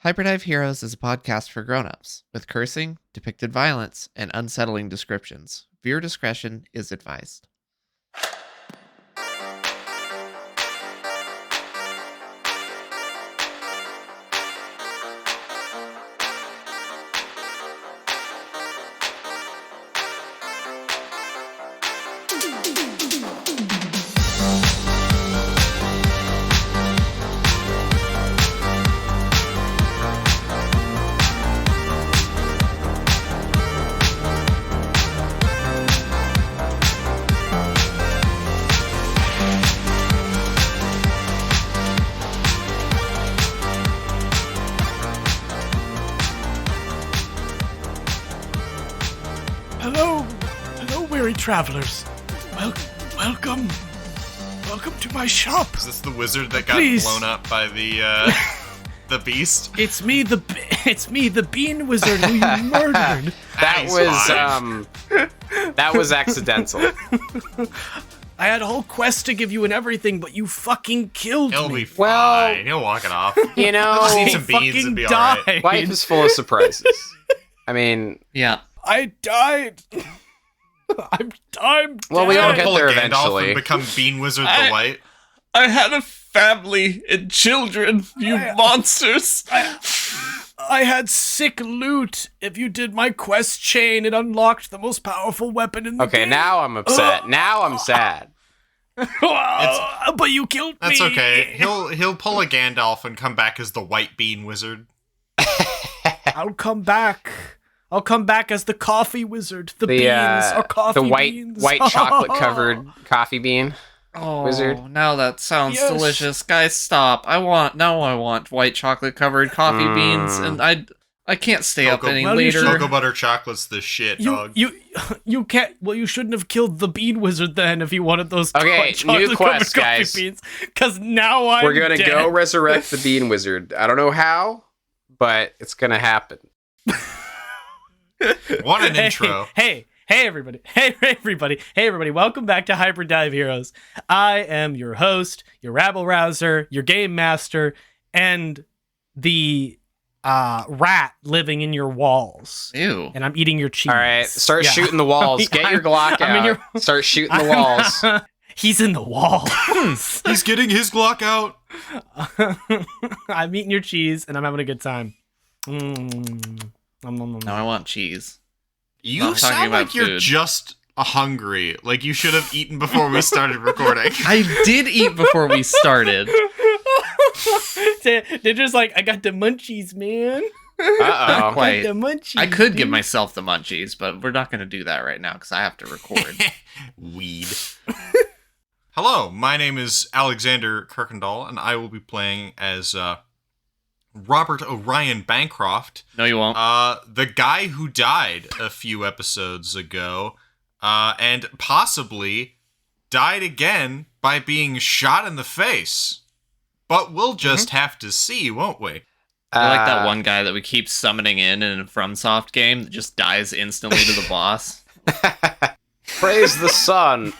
Hyperdive Heroes is a podcast for grown-ups, with cursing, depicted violence, and unsettling descriptions. Viewer discretion is advised. Travelers, welcome to my shop. Is this the wizard that got blown up by the beast? It's me, the bean wizard who you murdered. That was accidental. I had a whole quest to give you and everything, but you fucking killed He'll me. Be fine. He'll walk it off. You know, just need some beans and be all right. Life is full of surprises. I mean, yeah. I died. I'm dead. Well, we all get there eventually. And become Bean Wizard the White. I had a family and children, you monsters. I had sick loot. If you did my quest chain, it unlocked the most powerful weapon in the game. Okay, now I'm upset. Now I'm sad. But you killed me. That's okay. He'll pull a Gandalf and come back as the White Bean Wizard. I'll come back as the coffee wizard. The beans are coffee beans. The white chocolate covered coffee bean wizard. Now that sounds delicious. Guys, stop. I want white chocolate covered coffee beans, and I can't stay up any later. Cocoa butter chocolate's the shit, dog. You can't. Well, you shouldn't have killed the bean wizard then if you wanted those. Okay, new quest, guys. Because now we're gonna go resurrect the bean wizard. I don't know how, but it's gonna happen. What an intro. Hey, everybody. Hey, everybody. Welcome back to Hyperdive Heroes. I am your host, your rabble-rouser, your game master, and the rat living in your walls. Ew. And I'm eating your cheese. All right, start shooting the walls. Get your Glock out. Start shooting the walls. He's in the walls. He's getting his Glock out. I'm eating your cheese, and I'm having a good time. Now I want cheese. You sound like you're just hungry. Like you should have eaten before we started recording. I did eat before we started. They're just like, I got the munchies, man. Not quite. The munchies, I could give myself the munchies, but we're not going to do that right now because I have to record. Weed. Hello, my name is Alexander Kirkendall, and I will be playing as Robert Orion Bancroft. No, you won't. The guy who died a few episodes ago, and possibly died again by being shot in the face. But we'll just have to see, won't we? I like that one guy that we keep summoning in a FromSoft game that just dies instantly to the boss. Praise the sun.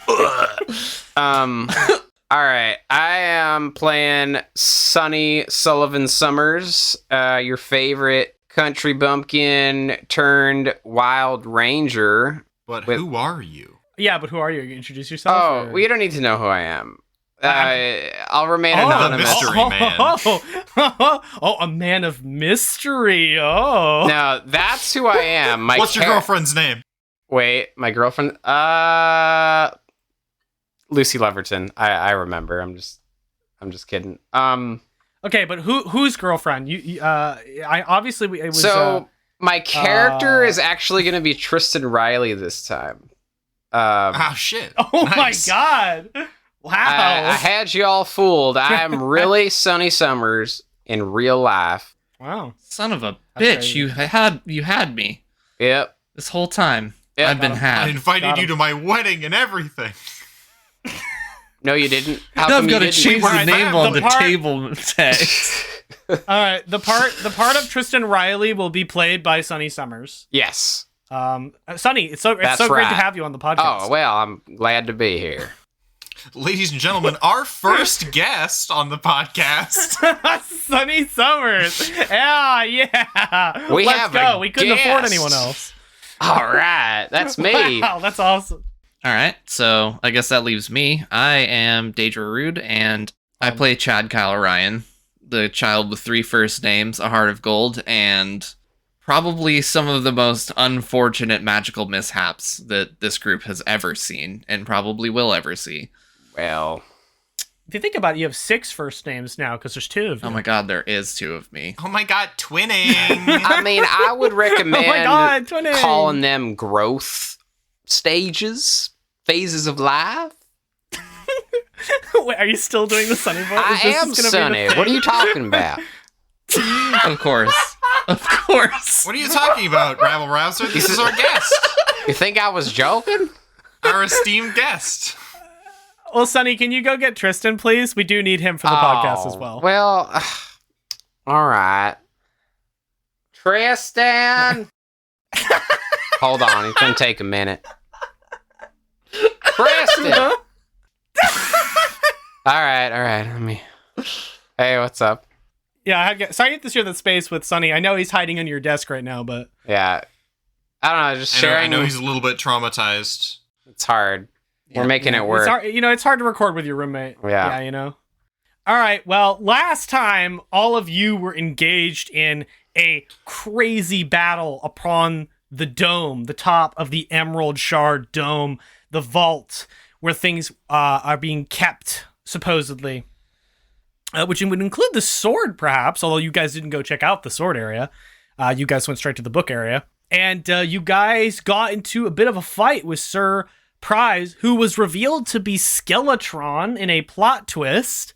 All right, I am playing Sonny Sullivan Summers, your favorite country bumpkin turned wild ranger. But who are you? Yeah, but who are you? Introduce yourself. Oh, well, you don't need to know who I am. I'll remain anonymous. The mystery man. A man of mystery. Oh. No, that's who I am. What's your girlfriend's name? Wait, my girlfriend? Lucy Leverton. I remember. I'm just kidding. Okay, but whose girlfriend? I obviously it was. So my character is actually going to be Tristan Riley this time. Oh shit! Oh nice. My god! Wow! I had you all fooled. I am really Sonny Summers in real life. Wow! Son of a bitch! You had me. Yep. This whole time, yep. I've been had. I invited you to my wedding and everything. No, you didn't. I've got to change the name on the table text. All right, the part of Tristan Riley will be played by Sonny Summers. Yes. Sonny, it's so great to have you on the podcast. Oh well, I'm glad to be here. Ladies and gentlemen, our first guest on the podcast. Sonny Summers. Yeah. We Let's have go. a We couldn't afford guest. anyone else. All right, that's me. Wow, that's awesome. All right, so I guess that leaves me. I am Daedra Rude, and I play Chad Kyle Ryan, the child with 3 first names, a heart of gold, and probably some of the most unfortunate magical mishaps that this group has ever seen, and probably will ever see. Well, If you think about it, you have 6 first names now because there's 2 of you. Oh my god, there is 2 of me. Oh my god, twinning! I mean, I would recommend Oh my God, twinning. calling them growth stages, phases of life. Wait, are you still doing the Sonny voice? I am gonna be the Sonny. thing? What are you talking about? Of course. Of course. What are you talking about, Rabble Rouser? This is our guest. You think I was joking? Our esteemed guest. Well, Sonny, can you go get Tristan, please? We do need him for the podcast as well. Well, all right. Tristan! Hold on, it's gonna take a minute. Tristan! All right. Let me. Hey, what's up? Yeah, sorry you have to share the space with Sonny. I know he's hiding under your desk right now, but Yeah. I don't know, just sharing. I know he's a little bit traumatized. It's hard. We're making it work. it's hard, it's hard to record with your roommate. Yeah. All right, well, last time, all of you were engaged in a crazy battle upon the dome, the top of the Emerald Shard Dome, the vault, where things are being kept, supposedly. Which would include the sword, perhaps, although you guys didn't go check out the sword area. You guys went straight to the book area. And you guys got into a bit of a fight with Sir Prize, who was revealed to be Skeletron in a plot twist.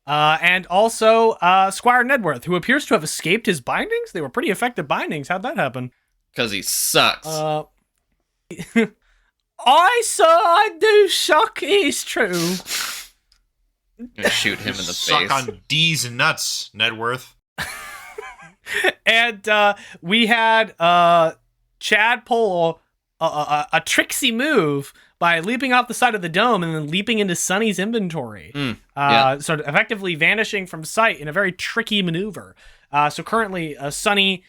And also Squire Nedworth, who appears to have escaped his bindings. They were pretty effective bindings. How'd that happen? Because he sucks. I do suck, it is true. I'm gonna shoot him in the Suck face. on D's nuts, Nedworth. And we had Chad pull a tricksy move by leaping off the side of the dome and then leaping into Sonny's inventory. Sort of effectively vanishing from sight in a very tricky maneuver. So currently, Sonny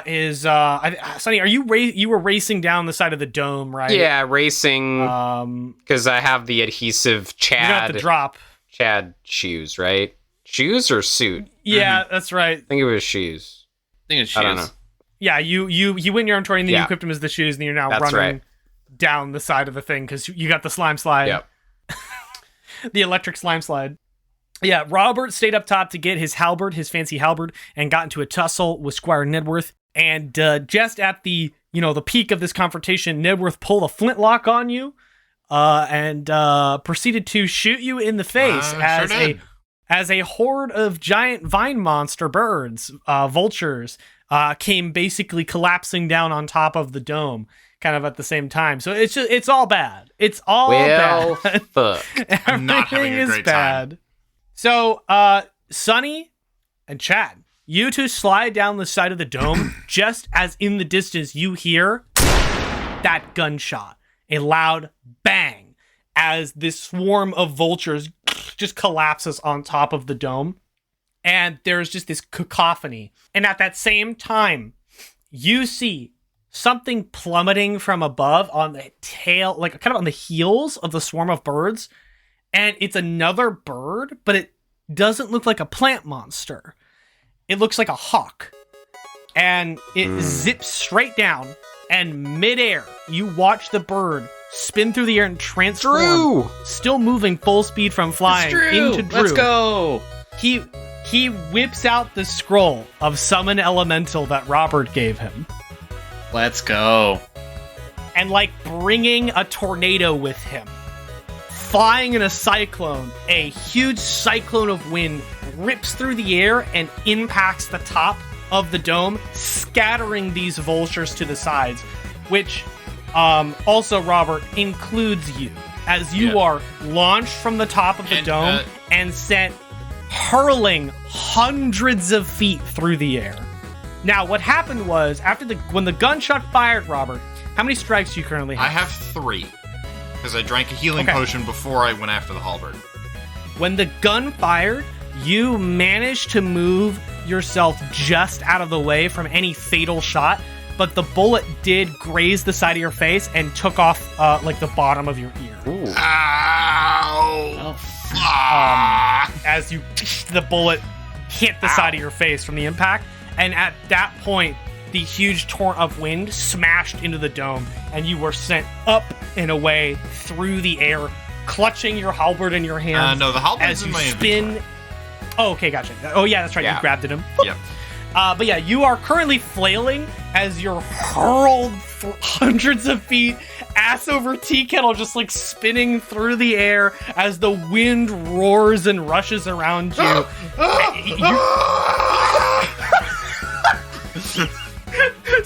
is... Sonny, are you were racing down the side of the dome, right? Yeah, racing, because I have the adhesive You don't have to drop. Chad shoes, right? Shoes or suit? Yeah, that's right. I think it was shoes. I think it's I don't shoes. know. Yeah, you went in your inventory and then you Yeah. equipped him as the shoes, and you're now That's running right. down the side of the thing because you got the slime slide. Yep. The electric slime slide. Yeah, Robert stayed up top to get his halberd, his fancy halberd, and got into a tussle with Squire Nedworth. And just at the peak of this confrontation, Nedworth pulled a flintlock on you and proceeded to shoot you in the face as a horde of giant vine monster birds, vultures, came basically collapsing down on top of the dome, kind of at the same time. So it's all bad. It's all Well, bad. fuck. I'm not having Everything a is great bad. time. So, Sonny and Chad, you two slide down the side of the dome. Just as in the distance you hear that gunshot, a loud bang, as this swarm of vultures just collapses on top of the dome. And there's just this cacophony. And at that same time, you see something plummeting from above on the tail, like kind of on the heels of the swarm of birds. And it's another bird, but it doesn't look like a plant monster. It looks like a hawk. And it zips straight down, and midair, you watch the bird spin through the air and transform, Drew! still moving full speed from flying into Drew. Let's go. He whips out the scroll of Summon Elemental that Robert gave him. Let's go. And like bringing a tornado with him, flying in a cyclone, a huge cyclone of wind rips through the air and impacts the top of the dome, scattering these vultures to the sides, which also, Robert, includes you, as you are launched from the top of the dome and sent hurling hundreds of feet through the air. Now, what happened was, when the gunshot fired, Robert, how many strikes do you currently have? I have 3. because I drank a healing potion before I went after the halberd. When the gun fired, you managed to move yourself just out of the way from any fatal shot, but the bullet did graze the side of your face and took off like the bottom of your ear. Ooh. Ow! As the bullet hit the side of your face from the impact, and at that point, the huge torrent of wind smashed into the dome, and you were sent up and away through the air, clutching your halberd in your hands. No, the halberd's as in you my spin. inventory. Oh, okay, gotcha. Oh, yeah, that's right. Yeah. You grabbed it him. Yep. But yeah, you are currently flailing as you're hurled hundreds of feet, ass over tea kettle, just like spinning through the air as the wind roars and rushes around you.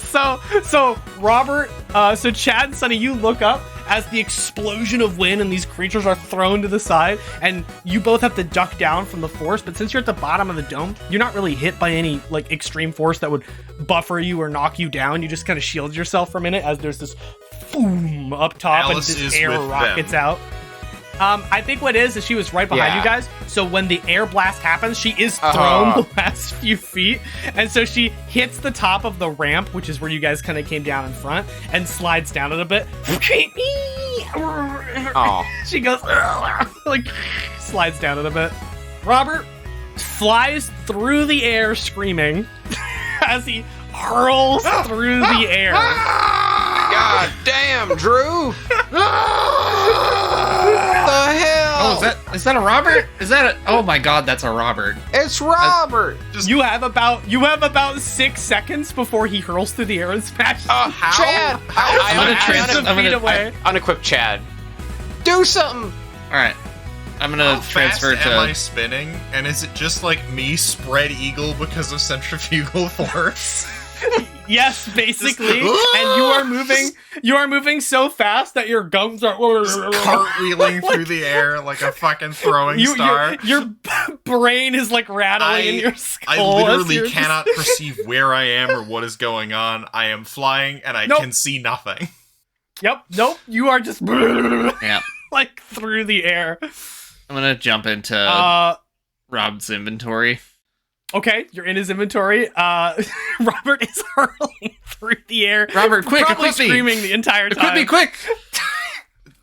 So Robert, so Chad and Sonny, you look up as the explosion of wind and these creatures are thrown to the side, and you both have to duck down from the force, but since you're at the bottom of the dome, you're not really hit by any like extreme force that would buffer you or knock you down. You just kind of shield yourself for a minute as there's this boom up top Alice and is this air with rockets them. out. I think what is she was right behind Yeah. you guys. So when the air blast happens, she is thrown the last few feet. And so she hits the top of the ramp, which is where you guys kind of came down in front, and slides down it a bit. Oh. She goes, like, slides down it a bit. Robert flies through the air screaming as he hurls through the air. God damn, Drew! The hell? Oh, is that a Robert? Oh my god, that's a Robert. It's Robert! You have about 6 seconds before he hurls through the air and smashes. Chad! I'm gonna away. Unequip Chad. Do something! Alright. I'm gonna How fast transfer am I to spinning? And is it just like me spread eagle because of centrifugal force? Yes, basically. And you are moving so fast that your gums are Cartwheeling through the air like a fucking throwing star. Your brain is like rattling in your skull. I as literally you're cannot perceive where I am or what is going on. I am flying and I Nope. can see nothing. Yep. Nope. You are just yeah. like through the air. I'm gonna jump into Rob's inventory. Okay, you're in his inventory. Robert is hurling through the air. Robert, quick, probably equip me. screaming the entire time. Equip me quick!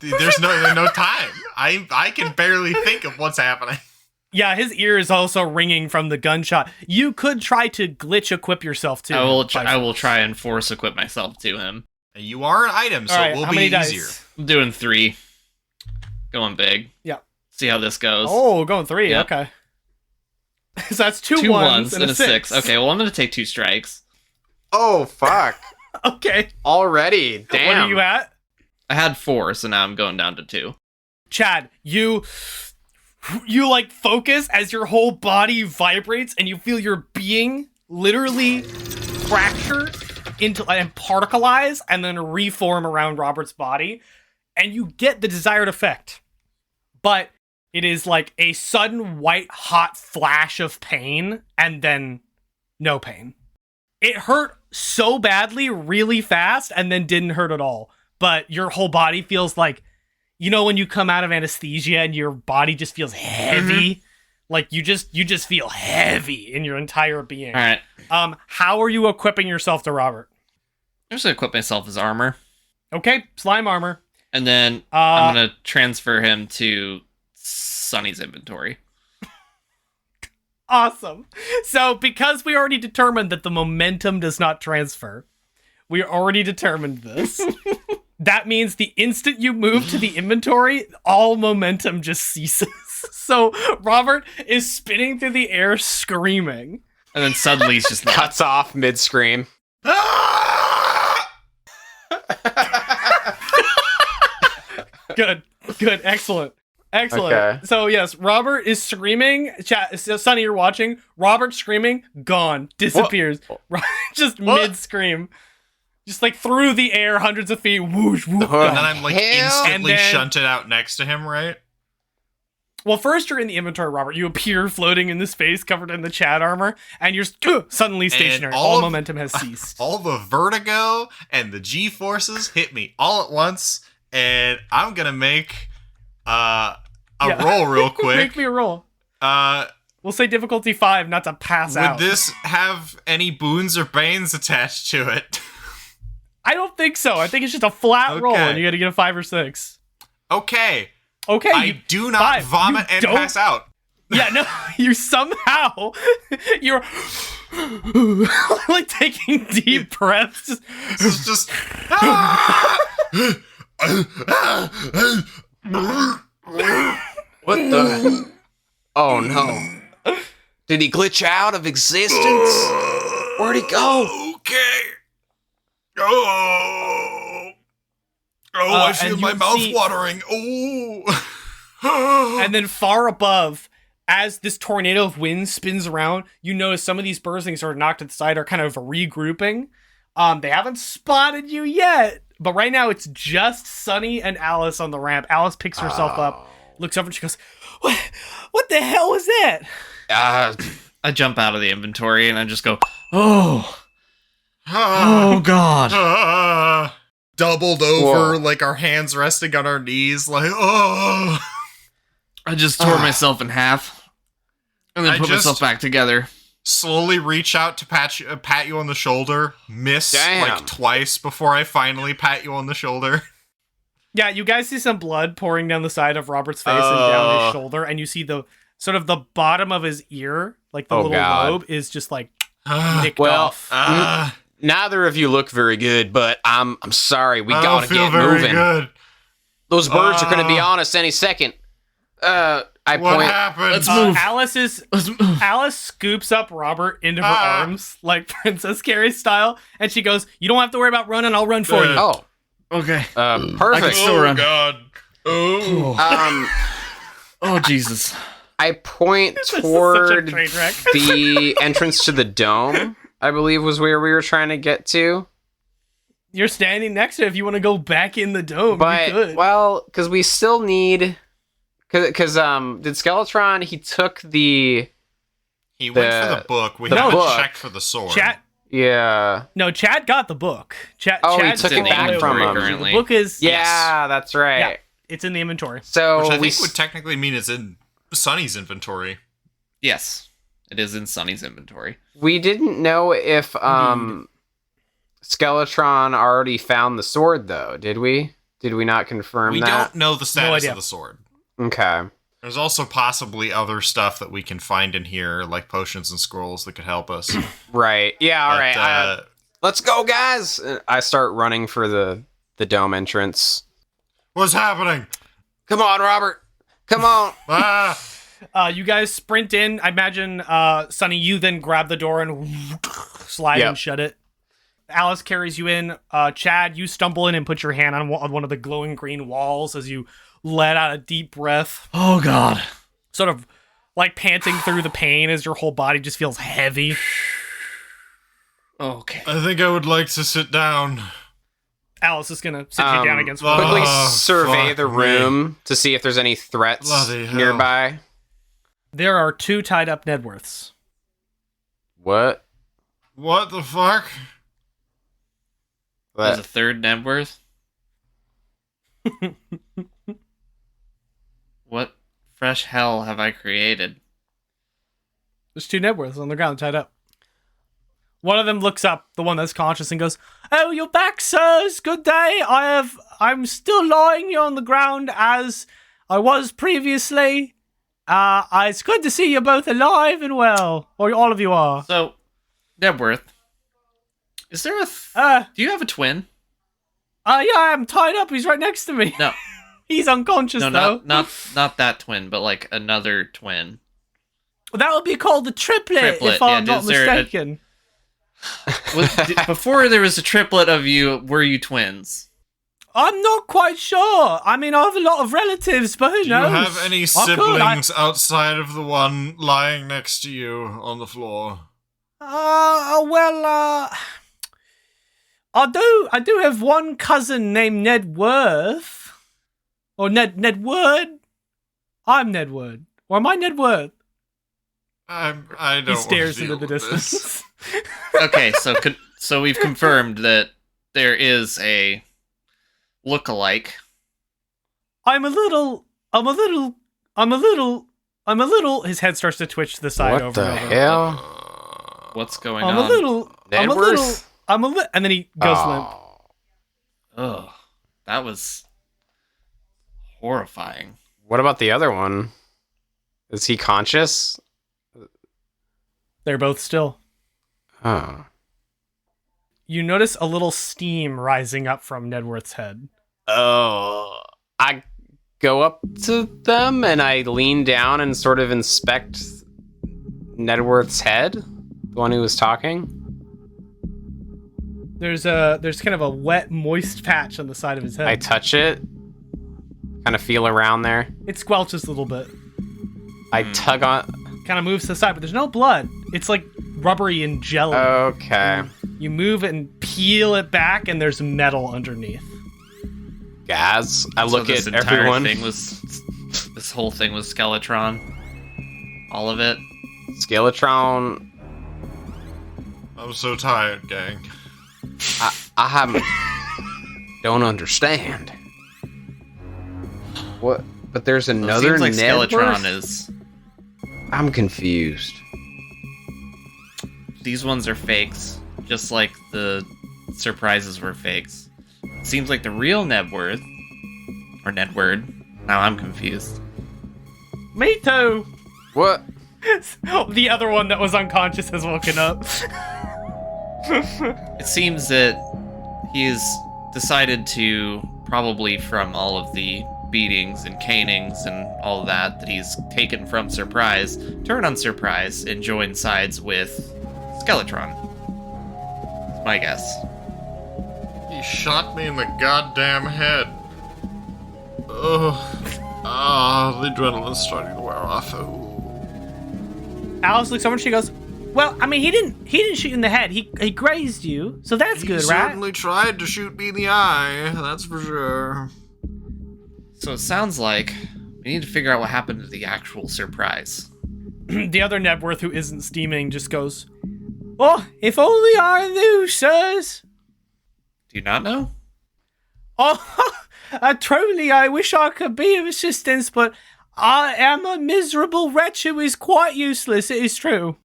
There's no time. I can barely think of what's happening. Yeah, his ear is also ringing from the gunshot. You could try to glitch equip yourself too. I will try and force equip myself to him. You are an item, so All right, it will how be many easier. dice? I'm doing 3. Going big. Yeah. See how this goes. Oh, going 3. Yep. Okay. So that's two 2 ones and a 6. Okay, well I'm gonna take 2 strikes. Oh, fuck. Okay. Already. Damn. What are you at? I had 4, so now I'm going down to 2. Chad, you like focus as your whole body vibrates and you feel your being literally fracture into and particleize and then reform around Robert's body, and you get the desired effect. But it is like a sudden white hot flash of pain and then no pain. It hurt so badly really fast and then didn't hurt at all. But your whole body feels like, you know, when you come out of anesthesia and your body just feels heavy, like you just feel heavy in your entire being. All right. How are you equipping yourself to Robert? I'm just gonna equip myself as armor, Okay, slime armor. and then I'm gonna transfer him to Sonny's inventory. Awesome. So because we already determined that the momentum does not transfer, we already determined this. That means the instant you move to the inventory, all momentum just ceases. So Robert is spinning through the air screaming. And then suddenly he's just Cuts off mid-scream. Good, excellent. Okay. So yes, Robert is screaming. Sonny, you're watching. Robert screaming, gone, disappears. Just mid-scream. Just like through the air, hundreds of feet, whoosh, whoosh. And then I'm like Hell. instantly And then- shunted out next to him, right? Well, first you're in the inventory, Robert. You appear floating in the space covered in the Chad armor, and you're suddenly stationary. All momentum has ceased. All the vertigo and the G-forces hit me all at once, and I'm gonna make a roll real quick. Make me a roll. We'll say difficulty 5, not to pass out. Would this have any boons or banes attached to it? I don't think so. I think it's just a flat roll, Okay. and you got to get a 5 or 6. Okay. Okay. I do not vomit and pass out. Yeah, no, you somehow, you're like taking deep breaths. It's just. What the? Oh no! Did he glitch out of existence? Where'd he go? Okay. I feel and my you mouth see- watering. Oh. And then far above, as this tornado of wind spins around, you notice some of these birds things are knocked to the side are kind of regrouping. They haven't spotted you yet, but right now it's just Sonny and Alice on the ramp. Alice picks herself up, looks over, and she goes, What the hell was that? I jump out of the inventory and I just go, oh God. Doubled over, Whoa. like our hands resting on our knees, like, oh. I just tore myself in half and then I put just- myself back together. Slowly reach out to pat you on the shoulder, miss Damn. like twice before I finally pat you on the shoulder. Yeah, you guys see some blood pouring down the side of Robert's face and down his shoulder, and you see the sort of the bottom of his ear, like the Oh, little God. lobe, is just like nicked Well, off. Neither of you look very good, but I'm sorry. We I gotta don't feel get very moving. good. Those birds are gonna be on us any second. I What point. happened? Let's move. Alice scoops up Robert into her Ah. arms, like Princess Carrie style, and she goes, "You don't have to worry about running. I'll run for you." Oh, Okay. perfect. still run. God. Oh. Oh, Jesus. I point This is such a toward train wreck. the entrance to the dome. I believe was where we were trying to get to. You're standing next to it. If you want to go back in the dome, you But could. well, because we still need, because did Skeletron? He took the He went for The- the book. We the haven't book. checked for the sword. Chad got the book. Chad took it back from him. The book is Yeah, that's right. Yeah. It's in the inventory. So Which I we think would technically mean it's in Sonny's inventory. Yes. It is in Sonny's inventory. we didn't know if Skeletron already found the sword, though. Did we? Did we not confirm We that? don't know the status idea. of the sword. Okay. There's also possibly other stuff that we can find in here, like potions and scrolls that could help us. Right. Yeah. All But, right. Let's go, guys. I start running for the dome entrance. what's happening? Come on, Robert. Come on. Ah! You guys sprint in. I imagine, Sonny, you then grab the door and slide Yep. and shut it. Alice carries you in. Chad, you stumble in and put your hand on one of the glowing green walls as you let out a deep breath, Oh, God. sort of like panting through the pain as your whole body just feels heavy. Okay. I think I would like to sit down. Alice is gonna sit you down against one. Quickly Oh, survey fuck the me. room to see if there's any threats Bloody hell. nearby. There are 2 tied up Nedworths. What? What the fuck? There's a What? third Nebworth. What fresh hell have I created? There's 2 Nedworths on the ground tied up. One of them looks up, the one that's conscious, and goes, "Oh, you're back, sirs. Good day. I'm still lying here on the ground as I was previously. It's good to see you both alive and well, or all of you are. So, Nebworth, is there a... do you have a twin? Yeah, I'm tied up. He's right next to me. No. He's unconscious, No, though. not that twin, but like another twin. That would be called the triplet, Triplet, if I'm yeah, not is there mistaken. Before there was a triplet of you, were you twins? I'm not quite sure. I mean, I have a lot of relatives, but who Do knows? you have any I could, siblings outside of the one lying next to you on the floor? I do have one cousin named Ned Worth. Or Ned Word. I'm Ned Word. Or am I Ned Worth? I don't. He stares wanna into the deal with this. distance. Okay, so we've confirmed that there is a look-alike I'm a little. His head starts to twitch to the side What over the and over. hell? What's going I'm on? a little. Nedworth? And then he goes limp. Ugh, that was horrifying. What about the other one? Is he conscious? They're both still. Oh. You notice a little steam rising up from Nedworth's head. Oh. I go up to them and I lean down and sort of inspect Nedworth's head, the one who was talking. There's kind of a wet, moist patch on the side of his head. I touch it, kind of feel around there. It squelches a little bit. I tug on. Kind of moves to the side, but there's no blood. It's like rubbery and jelly. Okay. You move it and peel it back, and there's metal underneath. Guys, I look this at entire everyone. This whole thing was Skeletron. All of it. Skeletron. I'm so tired, gang. I haven't. Don't understand. What? But there's another Seems like Nedworth? Skeletron is. I'm confused. These ones are fakes, just like the surprises were fakes. Seems like the real Nedworth, or Nedward. Now I'm confused. Me too. What? The other one that was unconscious has woken up. It seems that he's decided to, probably from all of the beatings and canings and all of that he's taken from Surprise, turn on Surprise and join sides with Skeletron. That's my guess. He shot me in the goddamn head. Ugh. The adrenaline's starting to wear off. Alice looks over and she goes, "Well, I mean, he didn't shoot you in the head. He grazed you, so that's He good, right?" certainly tried to shoot me in the eye, that's for sure. So it sounds like we need to figure out what happened to the actual Surprise. The other Nedworth, who isn't steaming, just goes, "Oh, if only I knew, sirs." Do you not know? "Oh, truly, I wish I could be of assistance, but I am a miserable wretch who is quite useless, it is true."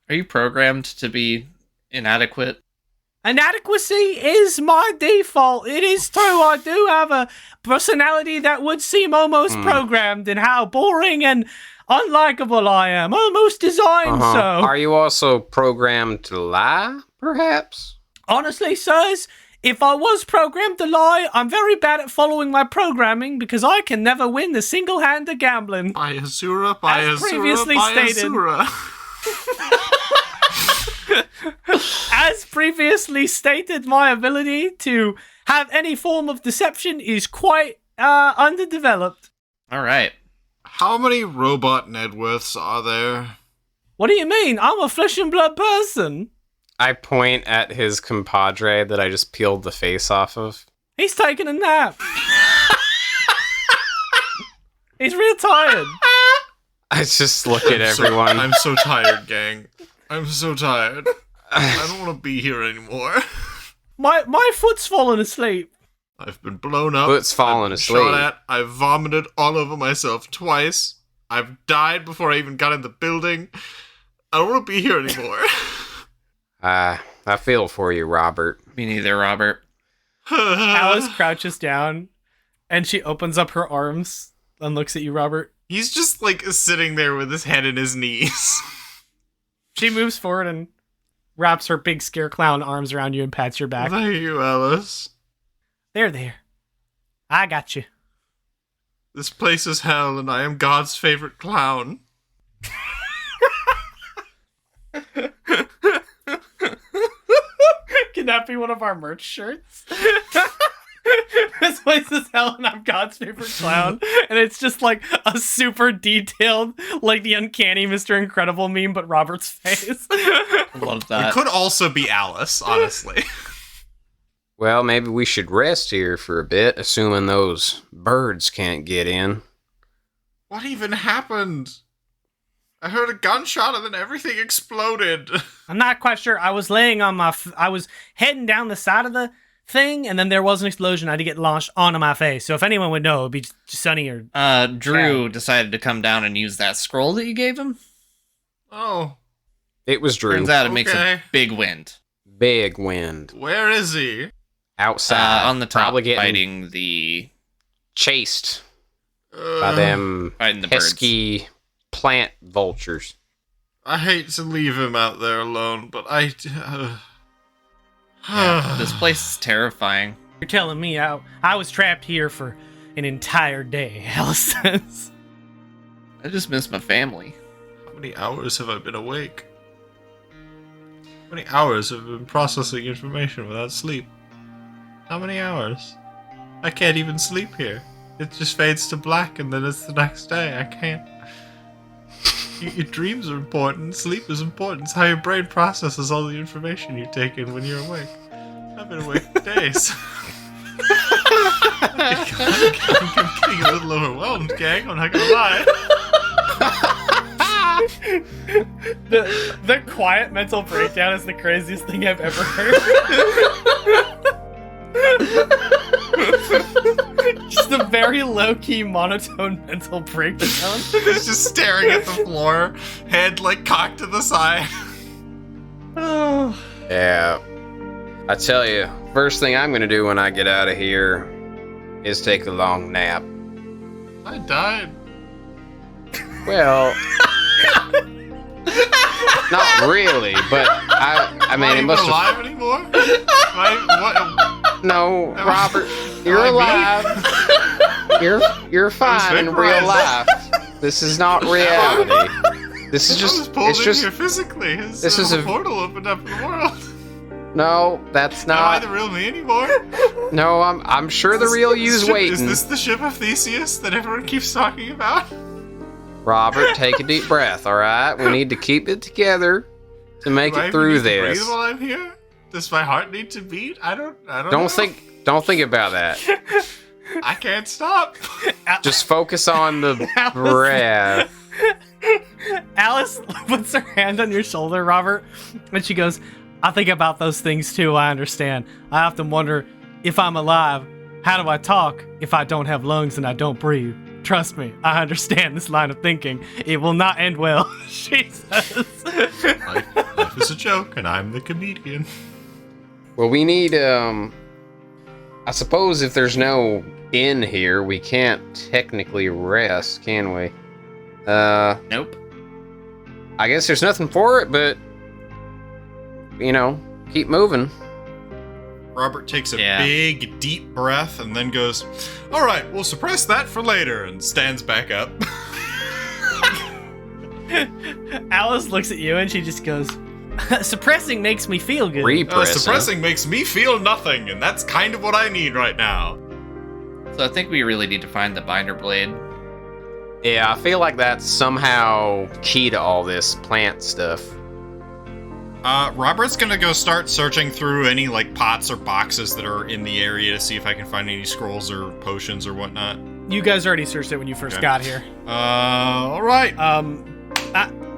Are you programmed to be inadequate? Inadequacy is my default. It is true, I do have a personality that would seem almost programmed in how boring and unlikable I am. Almost designed so. Are you also programmed to lie, perhaps? Honestly, sirs, if I was programmed to lie, I'm very bad at following my programming because I can never win the single-handed gambling. Biasura, As previously stated. As previously stated, my ability to have any form of deception is quite underdeveloped. All right. How many robot Nedworths are there? What do you mean? I'm a flesh and blood person. I point at his compadre that I just peeled the face off of. He's taking a nap. He's real tired. I just look at everyone. I'm so tired, gang. I'm so tired. I don't want to be here anymore. My foot's fallen asleep. I've been blown up. Foot's fallen I've been asleep. Shot at. I've vomited all over myself twice. I've died before I even got in the building. I don't want to be here anymore. I feel for you, Robert. Me neither, Robert. Alice crouches down, and she opens up her arms and looks at you, Robert. He's just like sitting there with his head in his knees. She moves forward and wraps her big scare clown arms around you and pats your back. Thank you, Alice. There. I got you. This place is hell, and I am God's favorite clown. Can that be one of our merch shirts? This place is hell and I'm God's favorite clown. And it's just like a super detailed, like the uncanny Mr. Incredible meme, but Robert's face. Love It that. could also be Alice, honestly. Well, maybe we should rest here for a bit, assuming those birds can't get in. What even happened? I heard a gunshot and then everything exploded. I'm not quite sure. I was laying on I was heading down the side of the thing, and then there was an explosion. I had to get launched onto my face. So if anyone would know, it would be Sonny or Drew decided to come down and use that scroll that you gave him. Oh. It was Drew. Turns out it makes a big wind. Big wind. Where is he? Outside. On the top, probably getting fighting the... chased by them fighting the pesky plant vultures. I hate to leave him out there alone, but Yeah, this place is terrifying. you're telling me I was trapped here for an entire day, Alice says. I just miss my family. How many hours have I been awake? How many hours have I been processing information without sleep? How many hours? I can't even sleep here. It just fades to black and then it's the next day. I can't. Your dreams are important. Sleep is important. It's how your brain processes all the information you take in when you're awake. I've been awake for days. I'm getting a little overwhelmed, gang. I'm not gonna lie. The quiet mental breakdown is the craziest thing I've ever heard. Just a very low-key monotone mental breakdown. He's just staring at the floor, head like cocked to the side. Oh. Yeah. I tell you, first thing I'm gonna do when I get out of here is take a long nap. I died. Well, not really, but I mean, it must alive have. anymore? What? No, Am Robert, you're I alive. You're fine in real life. This is not reality. This is I was just. pulled It's in just. here physically. This is a a- portal opened up in the world. No, that's Am I not. the real me anymore? No, I'm sure the real you's waiting. Is this the ship of Theseus that everyone keeps talking about? Robert, take a deep breath. All right, we need to keep it together to make Do I it even through need to this. breathe while I'm here? Does my heart need to beat? I don't know. Don't think about that. I can't stop. Just focus on the breath. Alice puts her hand on your shoulder, Robert, and she goes, I think about those things too, I understand. I often wonder, if I'm alive, how do I talk if I don't have lungs and I don't breathe? Trust me, I understand this line of thinking. It will not end well, she says. Life is a joke, and I'm the comedian. Well, we need, I suppose if there's no inn here, we can't technically rest, can we? Nope. I guess there's nothing for it, but, you know, keep moving. Robert takes a Yeah. big, deep breath and then goes, all right, we'll suppress that for later, and stands back up. Alice looks at you and she just goes, suppressing makes me feel good. Repressing. Suppressing makes me feel nothing, and that's kind of what I need right now. So I think we really need to find the binder blade. Yeah, I feel like that's somehow key to all this plant stuff. Robert's gonna go start searching through any, like, pots or boxes that are in the area to see if I can find any scrolls or potions or whatnot. You guys already searched it when you first Okay. got here. Alright.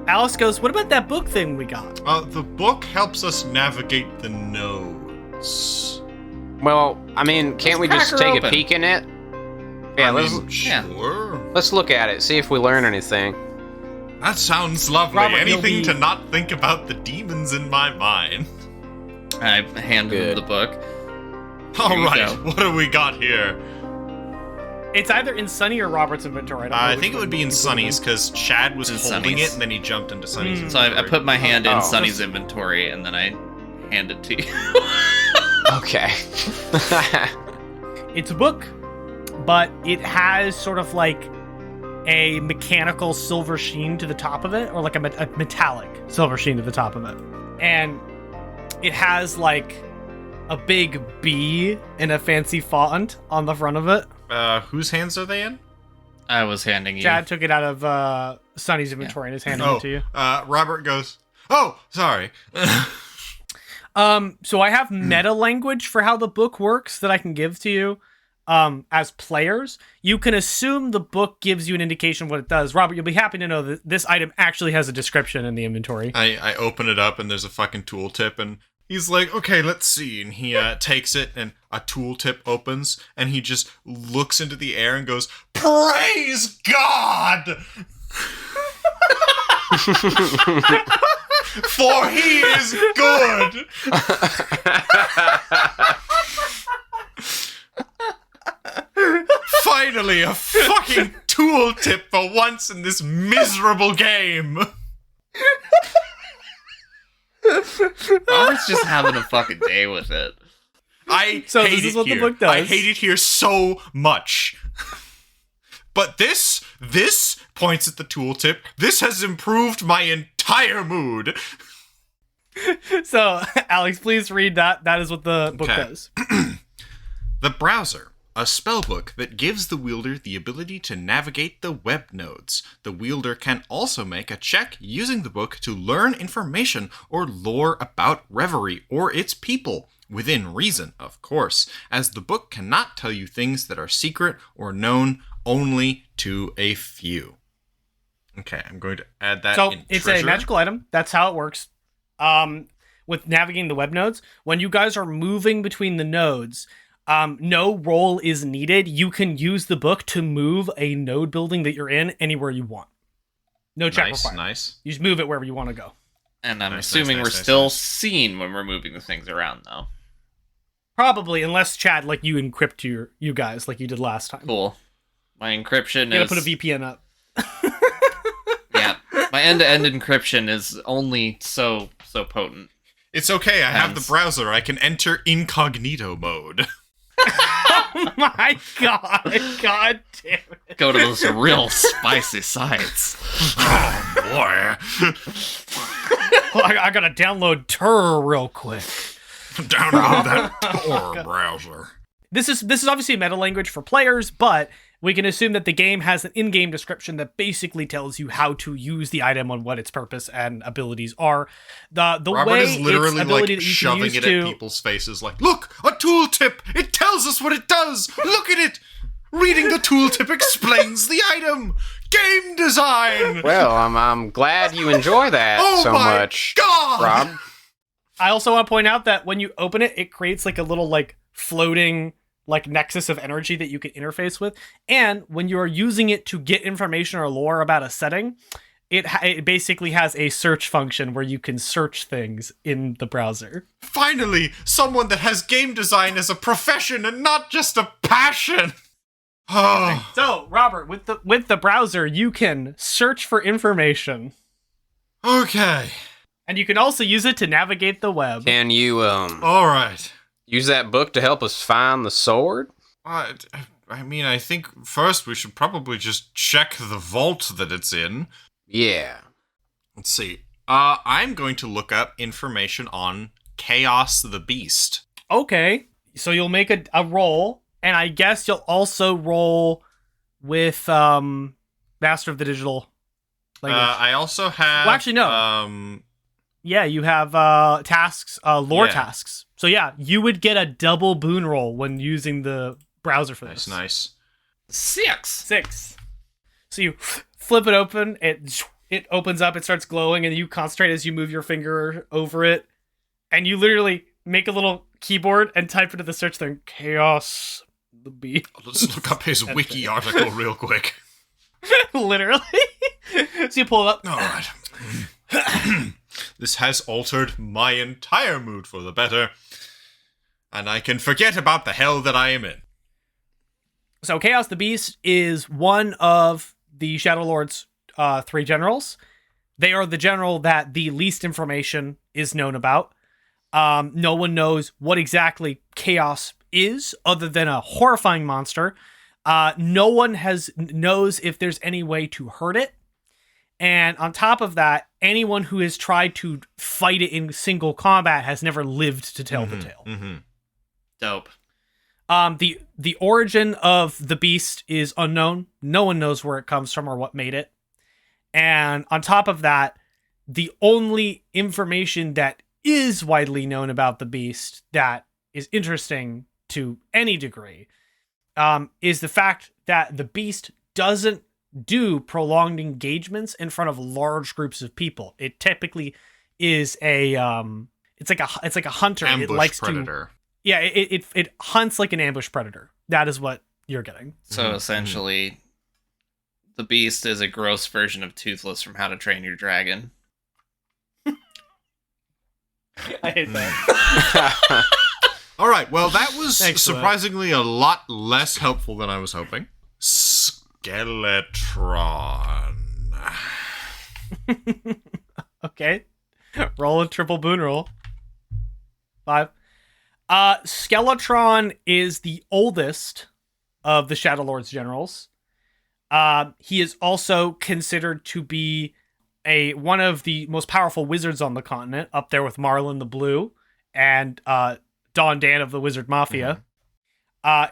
Alice goes, what about that book thing we got? The book helps us navigate the nodes. Well, I mean, can't we Let's just crack her take a open. peek in it? Yeah, I let's mean, sure. look at it, see if we learn anything. That sounds lovely. Robert, you'll Anything be- to not think about the demons in my mind. I handed Good. him the book. All you right, go. what do we got here? It's either in Sonny or Robert's inventory. don't know I which think it one would be in you put Sonny's in. because Chad was It's holding Sonny's. it and then he jumped into Sonny's. Mm. So I put my hand in Oh. Sonny's inventory and then I hand it to you. Okay. It's a book, but it has sort of like a mechanical silver sheen to the top of it, or like a metallic silver sheen to the top of it. And it has like a big B in a fancy font on the front of it. Whose hands are they in? I was handing you. Chad took it out of Sonny's inventory and is handing it to you. Robert goes, oh, sorry. So I have meta language for how the book works that I can give to you. As players, you can assume the book gives you an indication of what it does. Robert, you'll be happy to know that this item actually has a description in the inventory. I open it up and there's a fucking tooltip and He's like, okay, let's see. And he takes it, and a tooltip opens, and he just looks into the air and goes, "Praise God! For he is good!" Finally, a fucking tooltip for once in this miserable game. Robert's just having a fucking day with it. So this is what the book does. I hate it here so much. But this points at the tooltip. This has improved my entire mood. So, Alex, please read that. That is what the book does. The browser. A spellbook that gives the wielder the ability to navigate the web nodes. The wielder can also make a check using the book to learn information or lore about Reverie or its people, within reason, of course, as the book cannot tell you things that are secret or known only to a few. Okay, I'm going to add that in it's treasure. a magical item. That's how it works. With navigating the web nodes, when you guys are moving between the nodes, no roll is needed. You can use the book to move a node building that you're in anywhere you want. No check required. Nice. You just move it wherever you want to go. And I'm Nice, assuming nice, we're nice, still nice. seen when we're moving the things around, though. Probably, unless Chad, like you encrypt you guys like you did last time. Cool. My encryption You gotta is... put a VPN up. Yeah, my end-to-end encryption is only so potent. It's okay, I have the Thanks. browser. I can enter incognito mode. Oh my god. God damn it. Go to those real spicy sites. Oh, boy. Well, I gotta download Tur real quick. Download that Tor browser. This is obviously a meta language for players, but we can assume that the game has an in-game description that basically tells you how to use the item and what its purpose and abilities are. The Robert way is literally its ability like that you can shoving use it to... at people's faces like, look, a tooltip! It tells us what it does! Look at it! Reading the tooltip explains the item! Game design! Well, I'm glad you enjoy that Oh so my much, God! Rob. I also want to point out that when you open it, it creates like a little like floating like nexus of energy that you can interface with. And when you are using it to get information or lore about a setting, it basically has a search function where you can search things in the browser. Finally, someone that has game design as a profession and not just a passion! Oh, So, Robert, with the browser, you can search for information. okay. And you can also use it to navigate the web. Can you Alright. use that book to help us find the sword? I mean, I think first we should probably just check the vault that it's in. Yeah. Let's see. I'm going to look up information on Chaos the Beast. Okay, so you'll make a roll, and I guess you'll also roll with Master of the Digital Language. I also have... Well, actually, no. Yeah, you have tasks, lore Yeah. tasks. So yeah, you would get a double boon roll when using the browser for this. Nice. 6. 6. So you flip it open, it opens up, it starts glowing, and you concentrate as you move your finger over it, and you literally make a little keyboard and type into the search thing, Chaos the Beast. Let's look up his wiki article real quick. Literally. So you pull it up. Alright. This has altered my entire mood for the better, and I can forget about the hell that I am in. So Chaos the Beast is one of the Shadow Lord's 3 generals. They are the general that the least information is known about. No one knows what exactly Chaos is, other than a horrifying monster. No one knows if there's any way to hurt it. And on top of that, anyone who has tried to fight it in single combat has never lived to tell the tale. Mm-hmm. Dope. The origin of the beast is unknown. No one knows where it comes from or what made it. And on top of that, the only information that is widely known about the beast that is interesting to any degree is the fact that the beast doesn't do prolonged engagements in front of large groups of people. It typically is a it's like a hunter. Ambush it likes predator. it hunts like an ambush predator. That is what you're getting. So essentially, the beast is a gross version of Toothless from How to Train Your Dragon. I hate that. All right, well, that was Thanks for that. surprisingly a lot less helpful than I was hoping. Skeletron. Okay. Roll a triple boon roll. 5. Skeletron is the oldest of the Shadow Lord's generals. He is also considered to be one of the most powerful wizards on the continent, up there with Marlin the Blue and Don Dan of the Wizard Mafia.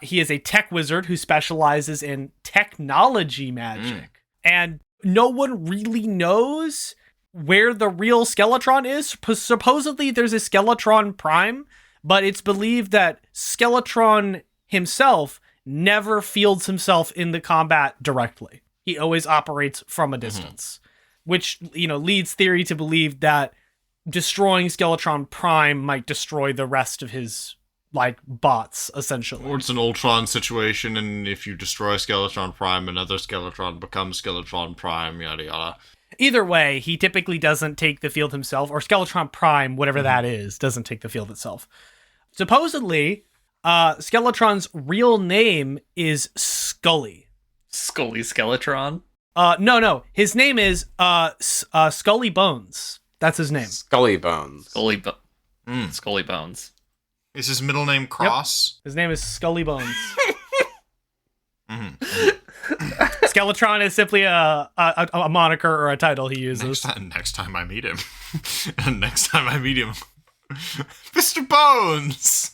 He is a tech wizard who specializes in technology magic. And no one really knows where the real Skeletron is. Supposedly there's a Skeletron Prime, but it's believed that Skeletron himself never fields himself in the combat directly. He always operates from a distance, which, leads theory to believe that destroying Skeletron Prime might destroy the rest of his, bots, essentially. Or it's an Ultron situation, and if you destroy Skeletron Prime, another Skeletron becomes Skeletron Prime, yada yada. Either way, he typically doesn't take the field himself, or Skeletron Prime, whatever that is, doesn't take the field itself. Supposedly, Skeletron's real name is Scully. Scully Skeletron? No. His name is Scully Bones. That's his name. Scully Bones. Scully Bones. Is his middle name Cross? His name is Scully Bones. Skeletron is simply a moniker or a title he uses. Next time I meet him. Mr. Bones!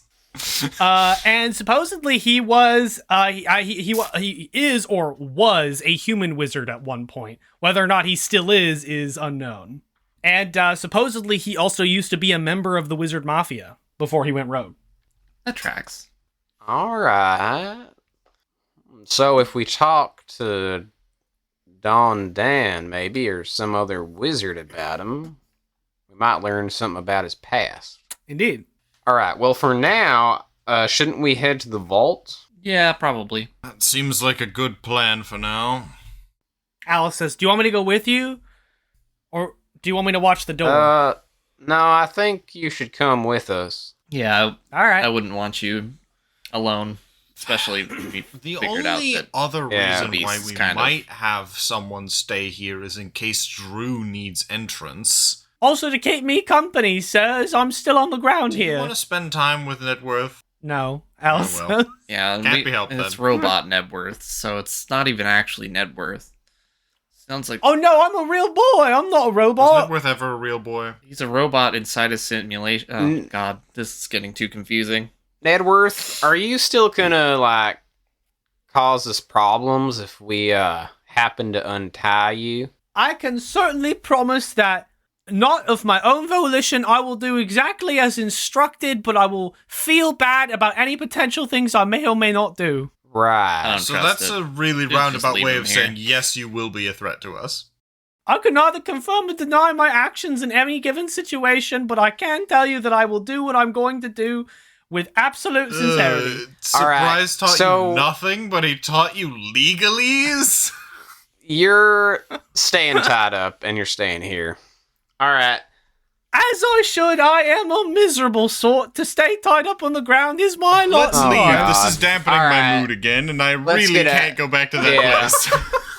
And supposedly he was, he is or was a human wizard at one point. Whether or not he still is unknown. And supposedly he also used to be a member of the Wizard Mafia before he went rogue. That tracks. All right. So if we talk to Don Dan, maybe, or some other wizard about him, we might learn something about his past. Indeed. All right. Well, for now, shouldn't we head to the vault? Yeah, probably. That seems like a good plan for now. Alice says, do you want me to go with you? Or do you want me to watch the door? No, I think you should come with us. Yeah, All right. I wouldn't want you alone, especially if we The figured out only that other reason Beast why is we kind of- might have someone stay here is in case Drew needs entrance. Also to keep me company, sirs. I'm still on the ground Do you here. want to spend time with Networth? No, Alice. Oh, well. yeah, Can't be helped, it's then. robot Nedworth, so it's not even actually Nedworth. Sounds like Oh no, I'm a real boy. I'm not a Was robot. Networth ever a real boy? he's a robot inside a simulation. Oh god, this is getting too confusing. Nedworth, are you still gonna, cause us problems if we, happen to untie you? I can certainly promise that, not of my own volition, I will do exactly as instructed, but I will feel bad about any potential things I may or may not do. I Right. don't So trust that's it. a really Just roundabout leave way him of here. saying, yes, you will be a threat to us. I can neither confirm or deny my actions in any given situation, but I can tell you that I will do what I'm going to do with absolute sincerity. Surprise taught so- you nothing, but he taught you legalese? You're staying tied up, and you're staying here. All right. As I should, I am a miserable sort. To stay tied up on the ground is my lot. Let's Oh, leave. God. This is dampening All my right. mood again, and I Let's really get at- can't go back to that Yeah. place.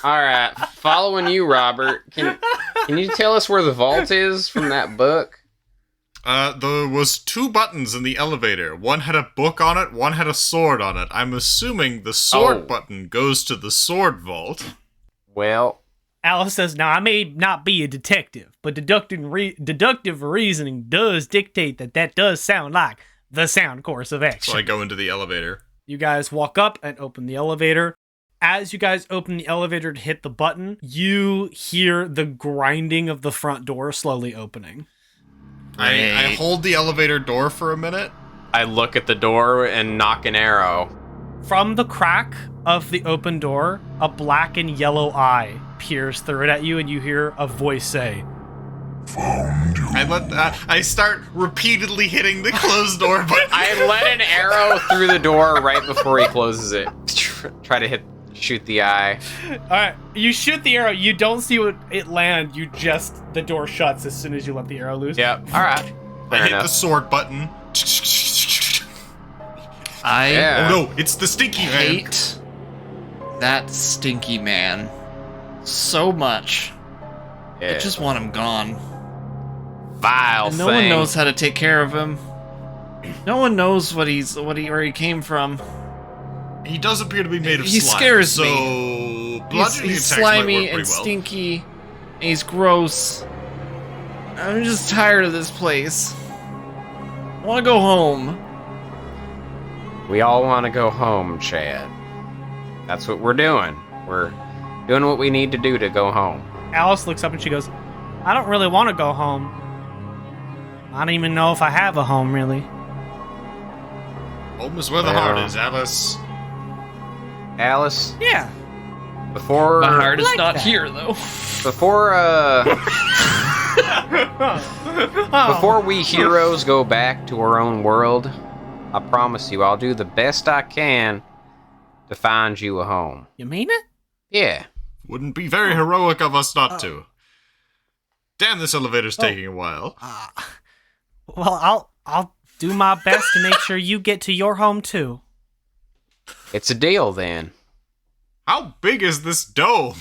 All right. Following you, Robert. Can you tell us where the vault is from that book? There was 2 buttons in the elevator. One had a book on it, one had a sword on it. I'm assuming the sword Oh. button goes to the sword vault. Well, Alice says, now I may not be a detective, but deductive reasoning does dictate that does sound like the sound course of action. So I go into the elevator. You guys walk up and open the elevator. As you guys open the elevator to hit the button, you hear the grinding of the front door slowly opening. I hold the elevator door for a minute. I look at the door and knock an arrow. From the crack of the open door, a black and yellow eye peers through it at you, and you hear a voice say, Found I start repeatedly hitting the closed door button. I let an arrow through the door right before he closes it. Try to shoot the eye. All right, you shoot the arrow. You don't see it land. The door shuts as soon as you let the arrow loose. Yep. All right. I hit the sword button. I Oh no, it's the stinky man. hate that stinky man so much. Yeah. I just want him gone. Vile And no thing. one knows how to take care of him. No one knows where he came from. He does appear to be made of He slime. scares so bludgeoning He's attacks might slimy work and pretty well. stinky. And he's gross. I'm just tired of this place. I want to go home. We all want to go home, Chad. That's what we're doing. We're doing what we need to do to go home. Alice looks up and she goes, I don't really want to go home. I don't even know if I have a home, really. Home is where the heart is, Alice. Alice, Yeah. before My heart is like not that. here, though. before we heroes go back to our own world, I promise you I'll do the best I can to find you a home. You mean it? Yeah. Wouldn't be very heroic of us not to. Damn, this elevator's taking a while. Well, I'll do my best to make sure you get to your home too. It's a deal then. How big is this dome?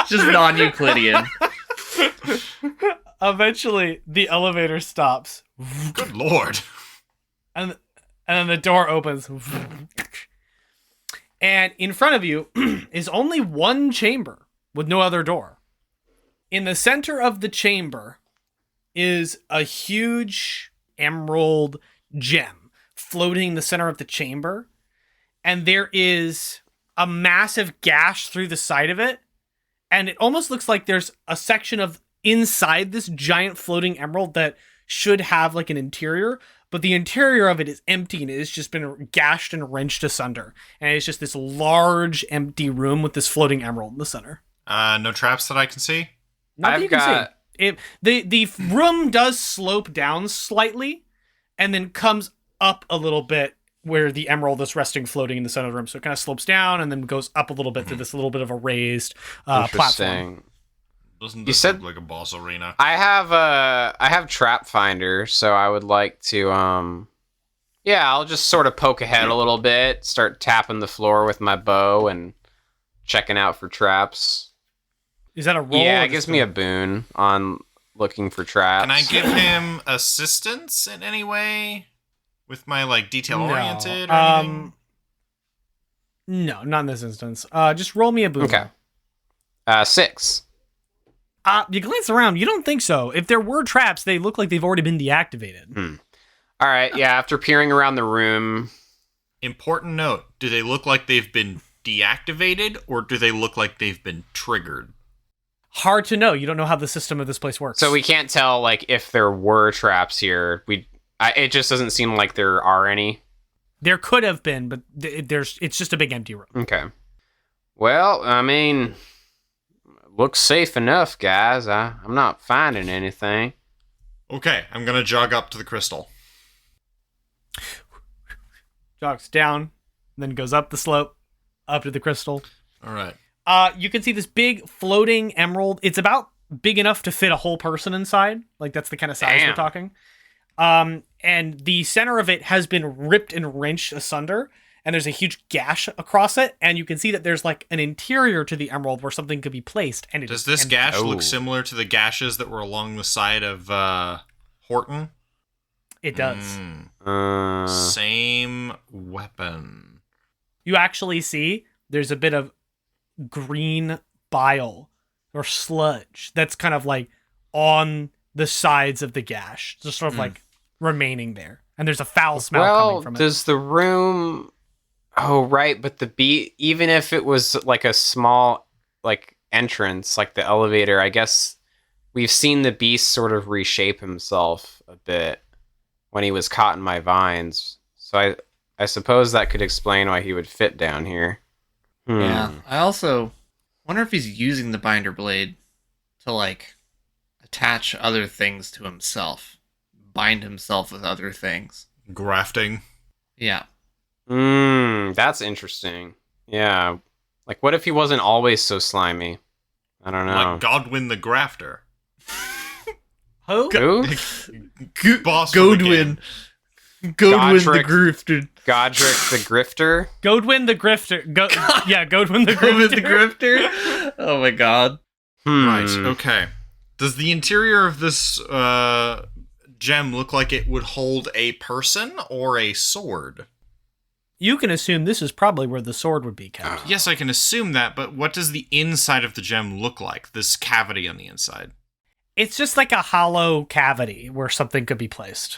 Just non-Euclidean. Eventually, the elevator stops, Good lord. and then the door opens. And in front of you is only one chamber with no other door. In the center of the chamber is a huge emerald gem floating in the center of the chamber. And there is a massive gash through the side of it. And it almost looks like there's a section of inside this giant floating emerald that should have like an interior, but the interior of it is empty and it has just been gashed and wrenched asunder. And it's just this large empty room with this floating emerald in the center. No traps that I can see? Not that I've you can got- see. The room does slope down slightly and then comes up a little bit where the emerald is resting floating in the center of the room. So it kind of slopes down and then goes up a little bit to this little bit of a raised platform. Interesting. Doesn't You this said- look like a boss arena? I have trap finder, so I would like to I'll just sort of poke ahead a little bit, start tapping the floor with my bow and checking out for traps. Is that a roll? Yeah, or it gives just me a boon on looking for traps. Can I give him assistance in any way? With my, like, detail-oriented or anything? No, not in this instance. Just roll me a boon. Okay. 6. You glance around. You don't think so. If there were traps, they look like they've already been deactivated. All right, yeah, after peering around the room, Important note. Do they look like they've been deactivated, or do they look like they've been triggered? Hard to know. You don't know how the system of this place works. so we can't tell like if there were traps here. It just doesn't seem like there are any. There could have been, but it's just a big empty room. Okay. Well, I mean, looks safe enough, guys. I'm not finding anything. Okay, I'm gonna jog up to the crystal. Jogs down, then goes up the slope, up to the crystal. Alright. You can see this big floating emerald. It's about big enough to fit a whole person inside. Like, that's the kind of size we're Damn. talking. And the center of it has been ripped and wrenched asunder, and there's a huge gash across it, and you can see that there's like an interior to the emerald where something could be placed. And it Does is this empty. gash Oh. look similar to the gashes that were along the side of Horton? It does. Same weapon. You actually see there's a bit of green bile or sludge that's kind of like on the sides of the gash, just sort of like remaining there. And there's a foul smell coming from it. Does the room? Oh, right. But even if it was like a small like entrance, like the elevator, I guess we've seen the beast sort of reshape himself a bit when he was caught in my vines. So I suppose that could explain why he would fit down here. Yeah. I also Wonder if he's using the binder blade to, like, attach other things to himself. Bind himself with other things. Grafting. Yeah. That's interesting. Yeah. Like, what if he wasn't always so slimy? I don't know. Like Godwin the Grafter. Who? Boss from the game. Godwin the Godric. Grifter. Godric the Grifter? Godwin the Grifter. Godwin the Godwin Grifter. the Grifter? Oh my god. Right, okay. Does the interior of this gem look like it would hold a person or a sword? You can assume this is probably where the sword would be kept. Yes, I can assume that, but what does the inside of the gem look like? This cavity on the inside. It's just like a hollow cavity where something could be placed.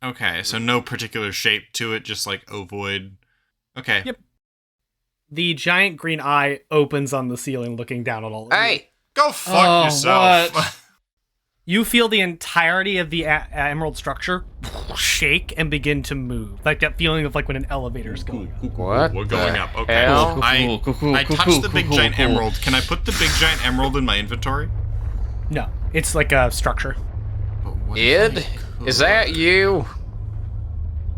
Okay, so no particular shape to it, just like ovoid. Okay. Yep. The giant green eye opens on the ceiling looking down at all of you. Hey! Go fuck yourself. what? You feel the entirety of the emerald structure shake and begin to move. Like that feeling of like when an elevator's going up. What We're going the up. Okay. hell? I touched the big giant emerald. Can I put the big giant emerald in my inventory? No, it's like a structure. But what if Id? I Is that you?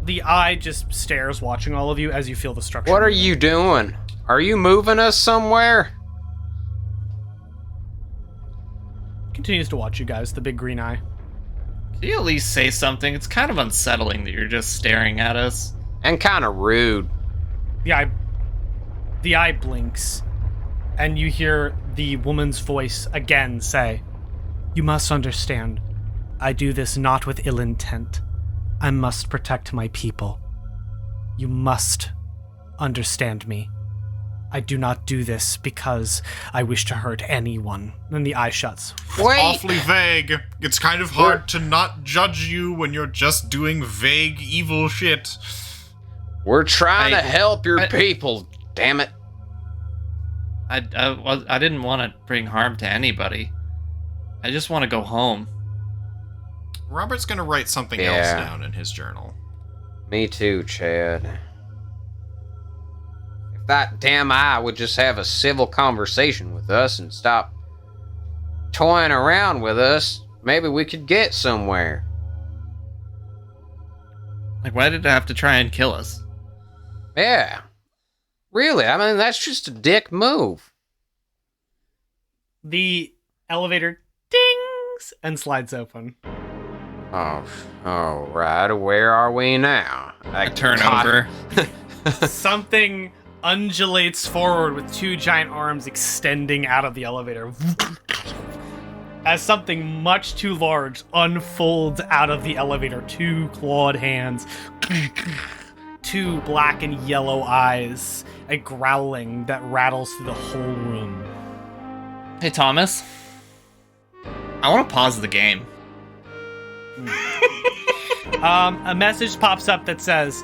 The eye just stares, watching all of you as you feel the structure. What are moving. you doing? Are you moving us somewhere? Continues to watch you guys, the big green eye. Can you at least say something? It's kind of unsettling that you're just staring at us. And kind of rude. The eye blinks, and you hear the woman's voice again say, "You must understand, I do this not with ill intent. I must protect my people. You must understand me. I do not do this because I wish to hurt anyone." Then the eye shuts. Wait! Awfully vague. It's kind of hard to not judge you when you're just doing vague evil shit. We're trying to I- help your I- people, damn it. I didn't want to bring harm to anybody. I just want to go home. Robert's gonna write something Yeah. else down in his journal. Me too, Chad. If that damn eye would just have a civil conversation with us and stop toying around with us, maybe we could get somewhere. Like, why did it have to try and kill us? Yeah. Really, I mean, that's just a dick move. The elevator dings and slides open. Oh, all right. Where are we now? I turn over. Something undulates forward with two giant arms extending out of the elevator. As something much too large unfolds out of the elevator, two clawed hands, two black and yellow eyes, a growling that rattles through the whole room. Hey, Thomas. I want to pause the game. A message pops up that says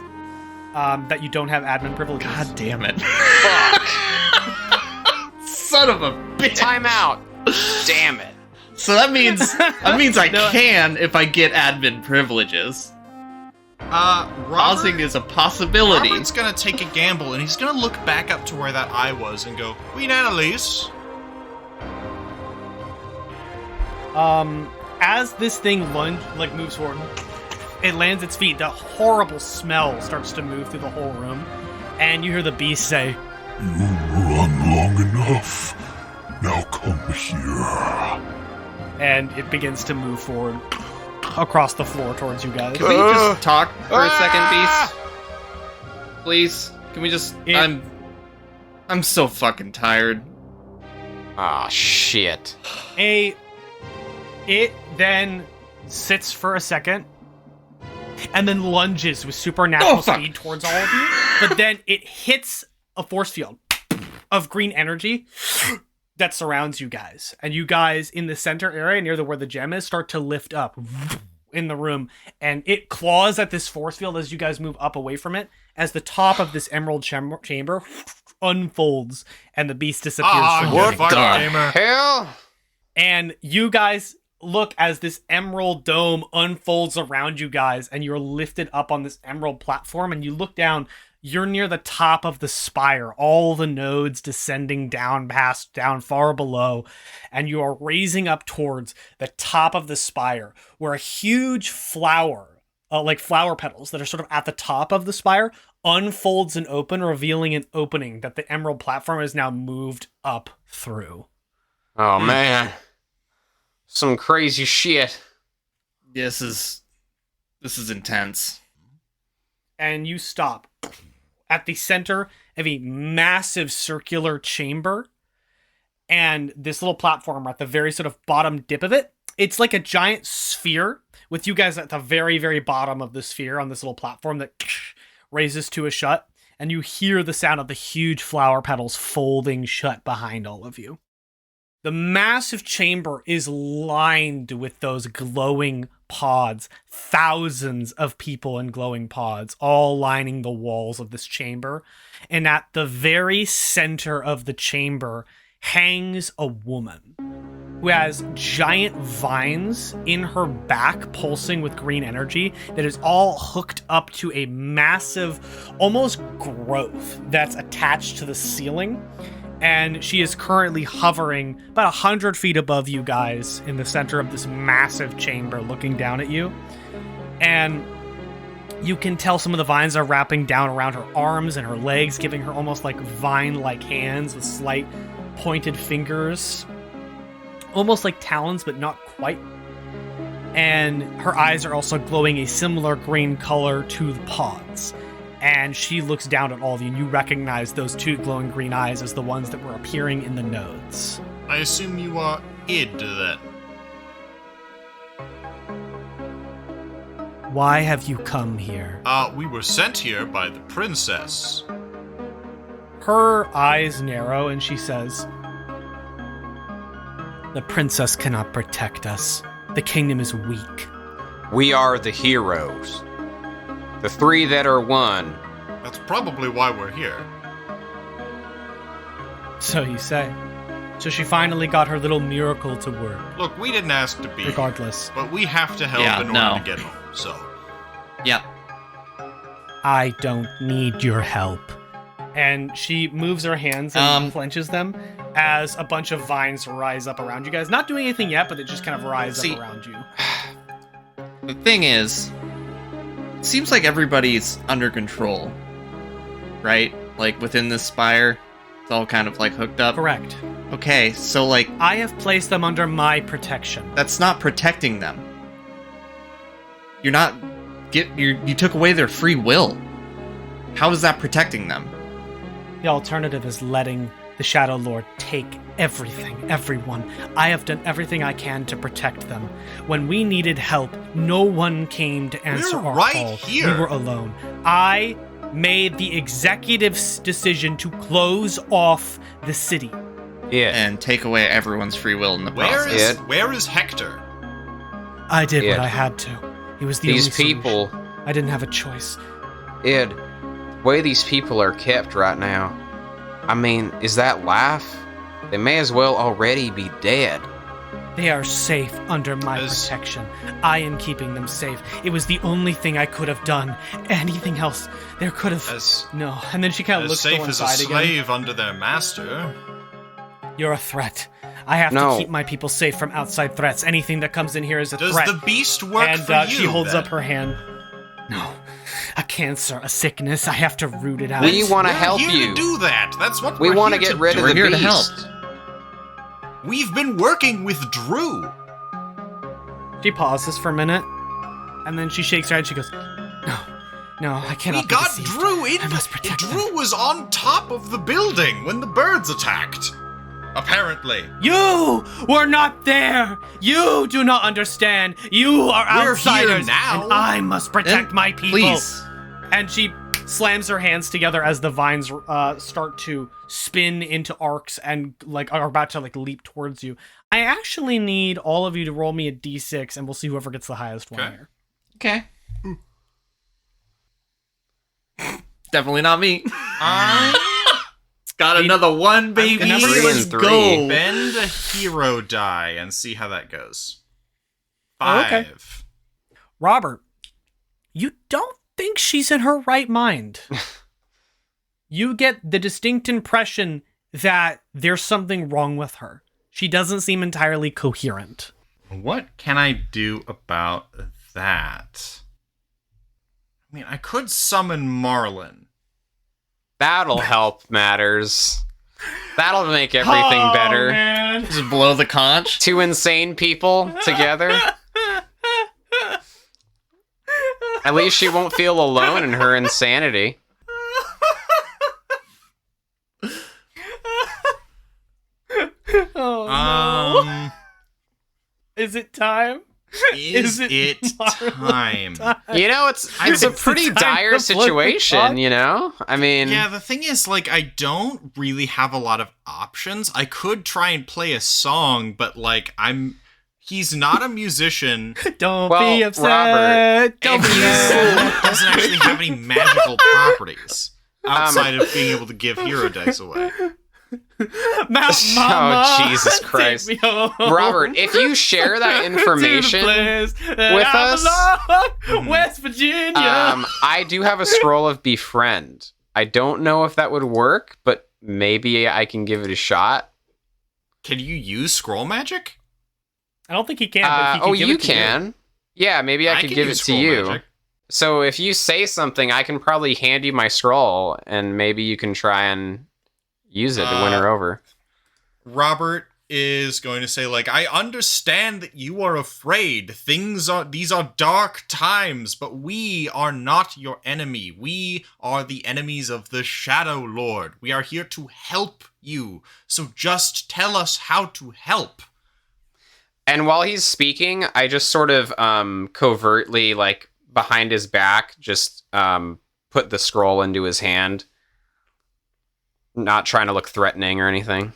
that you don't have admin privileges. God damn it. Fuck. Son of a bitch. Time out. Damn it. So that means I can if I get admin privileges. Pausing is a possibility. Robert's gonna take a gamble, and he's gonna look back up to where that eye was and go, "Queen Annalise." As this thing moves forward, it lands its feet. The horrible smell starts to move through the whole room, and you hear the beast say, "You run long enough. Now come here." and it begins to move forward across the floor towards you guys. Can we just talk for a second, Beast? Please? Can we just... Yeah. I'm so fucking tired. Ah, shit. It then sits for a second, and then lunges with supernatural fuck. speed towards all of you, but then it hits a force field of green energy that surrounds you guys. And you guys in the center area near where the gem is start to lift up in the room, and it claws at this force field as you guys move up away from it, as the top of this emerald chamber unfolds and the beast disappears from What view. fuck, the gamer? Hell? And you guys look as this emerald dome unfolds around you guys, and you're lifted up on this emerald platform, and you look down. you're near the top of the spire, all the nodes descending down far below, and you are raising up towards the top of the spire, where a huge flower, like flower petals that are sort of at the top of the spire, unfolds and open, revealing an opening that the emerald platform is now moved up through. Oh man, some crazy shit. This is intense. And you stop at the center of a massive circular chamber, and this little platform at the very sort of bottom dip of it. It's like a giant sphere with you guys at the very, very bottom of the sphere on this little platform that raises to a shut, and you hear the sound of the huge flower petals folding shut behind all of you. The massive chamber is lined with those glowing pods, thousands of people in glowing pods, all lining the walls of this chamber. And at the very center of the chamber hangs a woman who has giant vines in her back pulsing with green energy that is all hooked up to a massive, almost growth that's attached to the ceiling. And she is currently hovering about 100 feet above you guys in the center of this massive chamber looking down at you. And you can tell some of the vines are wrapping down around her arms and her legs, giving her almost like vine-like hands with slight pointed fingers. Almost like talons, but not quite. And her eyes are also glowing a similar green color to the pods. And she looks down at all of you, and you recognize those two glowing green eyes as the ones that were appearing in the nodes. I assume you are id then. Why have you come here? We were sent here by the princess. Her eyes narrow, and she says, "The princess cannot protect us. The kingdom is weak." We are the heroes. The three that are one. That's probably why we're here. So you say. So she finally got her little miracle to work. Look, we didn't ask to be here, Regardless. but we have to help in order to get home, so... Yep. I don't need your help. And she moves her hands and clenches them as a bunch of vines rise up around you guys. Not doing anything yet, but they just kind of rise up around you. The thing is, it seems like everybody's under control, right? Like within this spire, it's all kind of like hooked up. Correct. Okay, so like... I have placed them under my protection. That's not protecting them. You're not... You took away their free will. How is that protecting them? The alternative is letting the Shadow Lord take everything, everyone. I have done everything I can to protect them. When we needed help, no one came to answer our call. Here. We were alone. I made the executive decision to close off the city. Yeah. And take away everyone's free will in the process. Where is Hector? I did what I had to. It was the These only people... solution. I didn't have a choice. Ed, the way these people are kept right now, I mean, is that life? They may as well already be dead. They are safe under my protection. I am keeping them safe. It was the only thing I could have done. Anything else, there could have... No. And then she kind of looks to one side again. As safe as a slave under their master. You're a threat. I have to keep my people safe from outside threats. Anything that comes in here is a threat. Does the beast work for you, she holds up her hand. No. A cancer, a sickness. I have to root it out. We want to help you. We're here to do that. That's what we want to get rid of the beast. We're here to help. We've been working with Drew. She pauses for a minute, and then she shakes her head. She goes, No, I cannot. We got be deceived. Drew in. I must protect Drew was on top of the building when the birds attacked. Apparently. You were not there. You do not understand. You are outsiders. We're here now. And I must protect my people. Please. And she slams her hands together as the vines start to spin into arcs and like are about to like leap towards you. I actually need all of you to roll me a d6, and we'll see whoever gets the highest one here. Okay. Definitely not me. Got another one, baby. Let's go. Bend a hero die and see how that goes. 5. Okay. Robert, you don't think she's in her right mind. you get the distinct impression that there's something wrong with her. She doesn't seem entirely coherent. What can I do about that? I mean, I could summon Marlin. That'll help matters. That'll make everything better. Man. Just blow the conch. Two insane people together. At least she won't feel alone in her insanity. Oh, no. Is it time? Is it time? You know, it's a pretty dire situation, you know? I mean... Yeah, the thing is, like, I don't really have a lot of options. I could try and play a song, but, like, he's not a musician. Don't Well, be upset. Robert, Don't be He upset. doesn't actually have any magical properties outside of being able to give hero dice away. Mount Mama, Oh, Jesus take Christ. me home. Robert, if you share that information with us, West Virginia. I do have a scroll of befriend. I don't know if that would work, but maybe I can give it a shot. Can you use scroll magic? I don't think he can. But he can give you it to can. Yeah, maybe I could can give it use to scroll you. magic. So if you say something, I can probably hand you my scroll, and maybe you can try and use it to win her over. Robert is going to say, like, I understand that you are afraid. These are dark times, but we are not your enemy. We are the enemies of the Shadow Lord. We are here to help you. So just tell us how to help. And while he's speaking, I just sort of covertly, like, behind his back, just put the scroll into his hand. Not trying to look threatening or anything.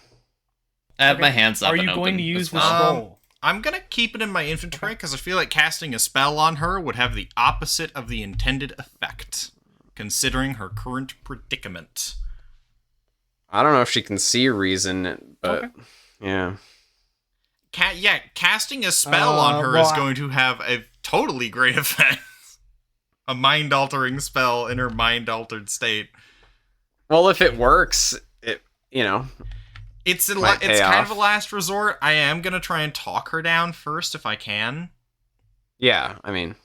I have my hands up. Are and you going open to use as the well. scroll? I'm going to keep it in my inventory because I feel like casting a spell on her would have the opposite of the intended effect, considering her current predicament. I don't know if she can see reason, but Okay. yeah. Casting a spell on her is well, going to have a totally great effect. A mind-altering spell in her mind-altered state. Well, if it works, it It's Might pay kind off. of a last resort. I am going to try and talk her down first if I can. yeah. I mean,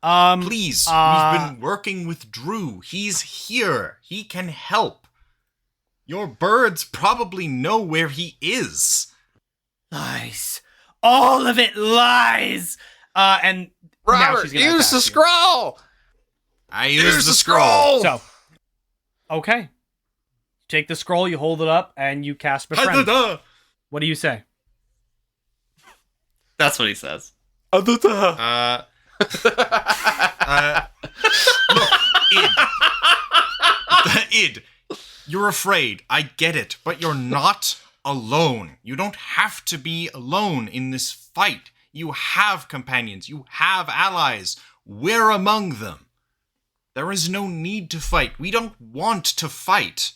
Please, we've been working with Drew. He's here. He can help. Your birds probably know where he is. Lies. All of it lies. And now Robert, she's gonna use the attack you. scroll. I used the scroll. So, okay. You take the scroll, you hold it up, and you cast Befriend. What do you say? That's what he says. Look, Id, you're afraid. I get it, but you're not alone. You don't have to be alone in this fight. You have companions. You have allies. We're among them. There is no need to fight. We don't want to fight.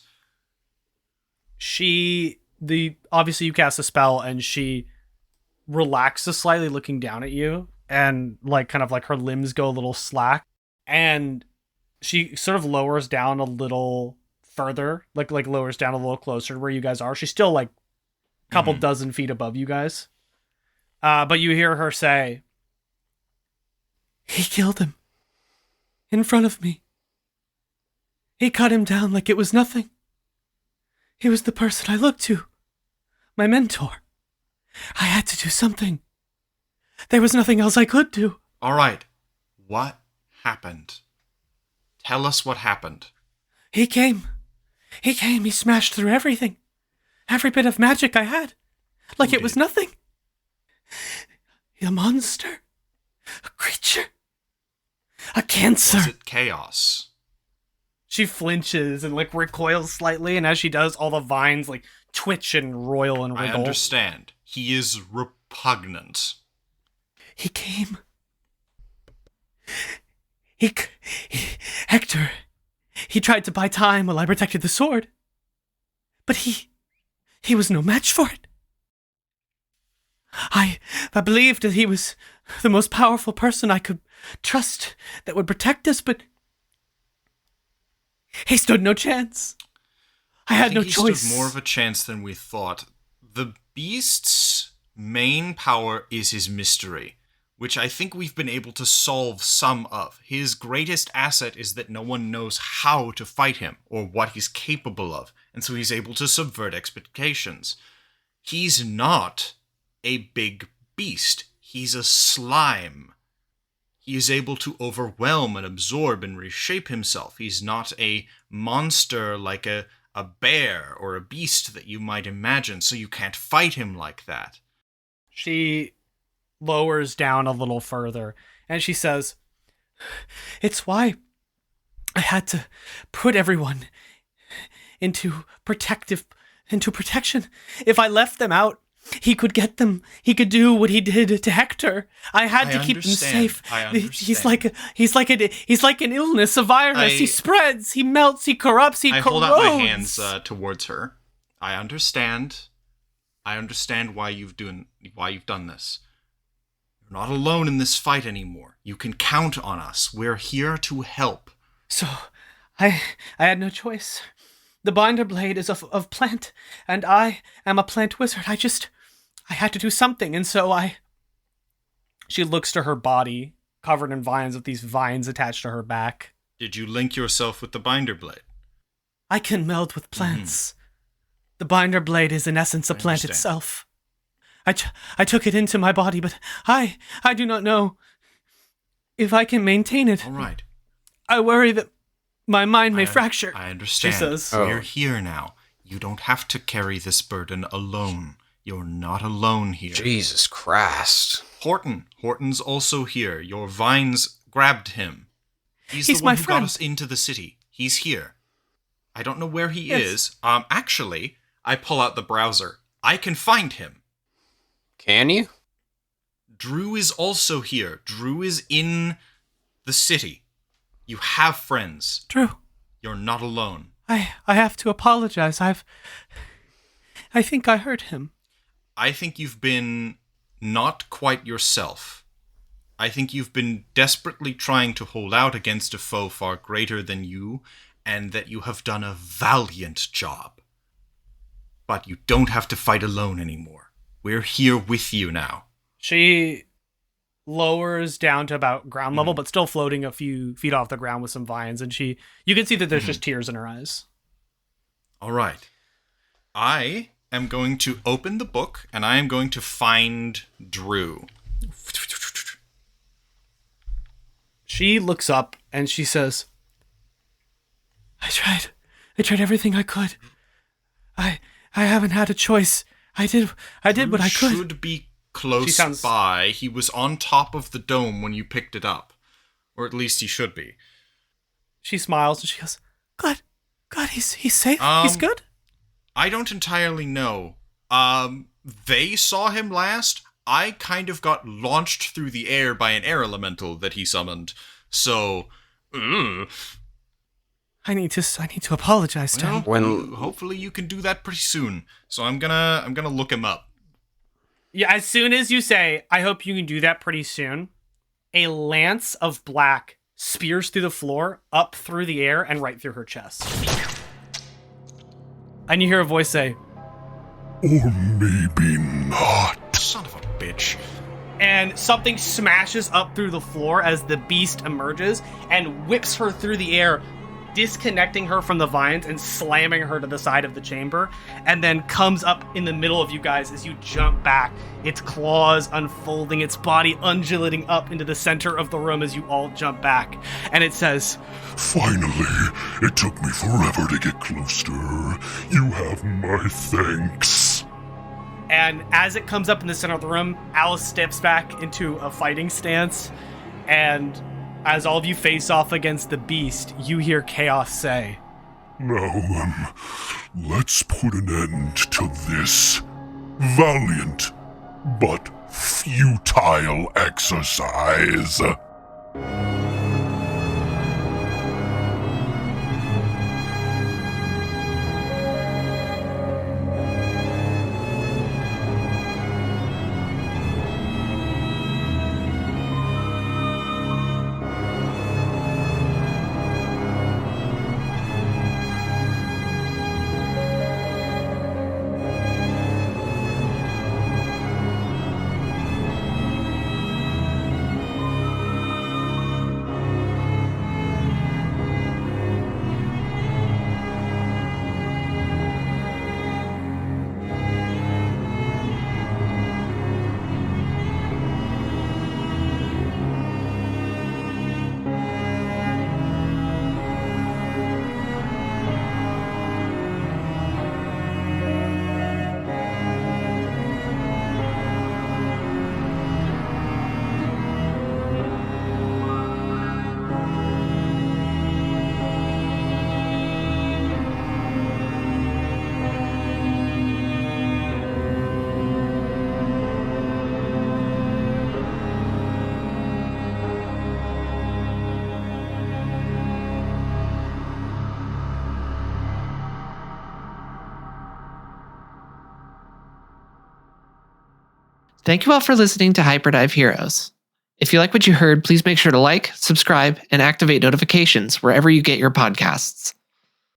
Obviously you cast a spell, and she relaxes slightly, looking down at you, and like kind of like her limbs go a little slack, and she sort of lowers down a little further, like lowers down a little closer to where you guys are. She's still like a couple dozen feet above you guys. But you hear her say, "He killed him. In front of me. He cut him down like it was nothing. He was the person I looked to. My mentor. I had to do something. There was nothing else I could do." All right. What happened? Tell us what happened. He came. He smashed through everything. Every bit of magic I had. Like Who it was did? nothing. A monster. A creature. A cancer. Was it chaos? She flinches and like recoils slightly, and as she does, all the vines like twitch and roil and I wriggle. understand. He is repugnant. He came. Hector. He tried to buy time while I protected the sword. But he was no match for it. I believed that he was the most powerful person I could trust that would protect us, but He stood no chance. I had no he choice. Stood more of a chance than we thought. The beast's main power is his mystery, which I think we've been able to solve some of. His greatest asset is that no one knows how to fight him or what he's capable of, and so he's able to subvert expectations. He's not a big beast. He's a slime. He is able to overwhelm and absorb and reshape himself. He's not a monster like a bear or a beast that you might imagine, so you can't fight him like that. She lowers down a little further, and she says, "It's why I had to put everyone into protection. If I left them out, he could get them. He could do what he did to Hector. I had to keep them safe. I understand. He's like an illness, a virus. He spreads, he melts, he corrupts, he corrodes." hold out my hands towards her. I understand. I understand why you've done this. You're not alone in this fight anymore. You can count on us. We're here to help. So, I had no choice. The binder blade is of plant, and I am a plant wizard. I had to do something, and so She looks to her body, covered in vines with these vines attached to her back. Did you link yourself with the binder blade? I can meld with plants. The binder blade is in essence a plant itself. I took it into my body, but I do not know if I can maintain it. All right. I worry that my mind may fracture. I understand. She says. We're here now. You don't have to carry this burden alone. You're not alone here. Jesus Christ. Horton's also here. Your vines grabbed him. He's the one my who friend. got us into the city. He's here. I don't know where he Yes. is. Actually, I pull out the browser. I can find him. Can you? Drew is also here. Drew is in the city. You have friends. Drew, You're not alone. I have to apologize. I think I hurt him. I think you've been not quite yourself. I think you've been desperately trying to hold out against a foe far greater than you, and that you have done a valiant job. But you don't have to fight alone anymore. We're here with you now. She lowers down to about ground level, but still floating a few feet off the ground with some vines, and you can see that there's just tears in her eyes. All right. I am going to open the book, and I am going to find Drew. She looks up and she says, I tried everything I could. I haven't had a choice. I did what I could. Should be close by. He was on top of the dome when you picked it up. Or at least he should be. She smiles and she goes, God, he's safe? He's good? I don't entirely know. They saw him last. I kind of got launched through the air by an air elemental that he summoned. So, I need to apologize to him. Hopefully you can do that pretty soon. So I'm gonna look him up. Yeah, as soon as you say, I hope you can do that pretty soon, a lance of black spears through the floor, up through the air, and right through her chest. And you hear a voice say, Or maybe not. Son of a bitch. and something smashes up through the floor as the beast emerges and whips her through the air, disconnecting her from the vines and slamming her to the side of the chamber, and then comes up in the middle of you guys as you jump back, its claws unfolding, its body undulating up into the center of the room as you all jump back. And it says, Finally, it took me forever to get closer. You have my thanks. and as it comes up in the center of the room, Alice steps back into a fighting stance, and as all of you face off against the beast, you hear Chaos say, Now, let's put an end to this valiant but futile exercise. Thank you all for listening to Hyperdive Heroes. If you like what you heard, please make sure to like, subscribe, and activate notifications wherever you get your podcasts.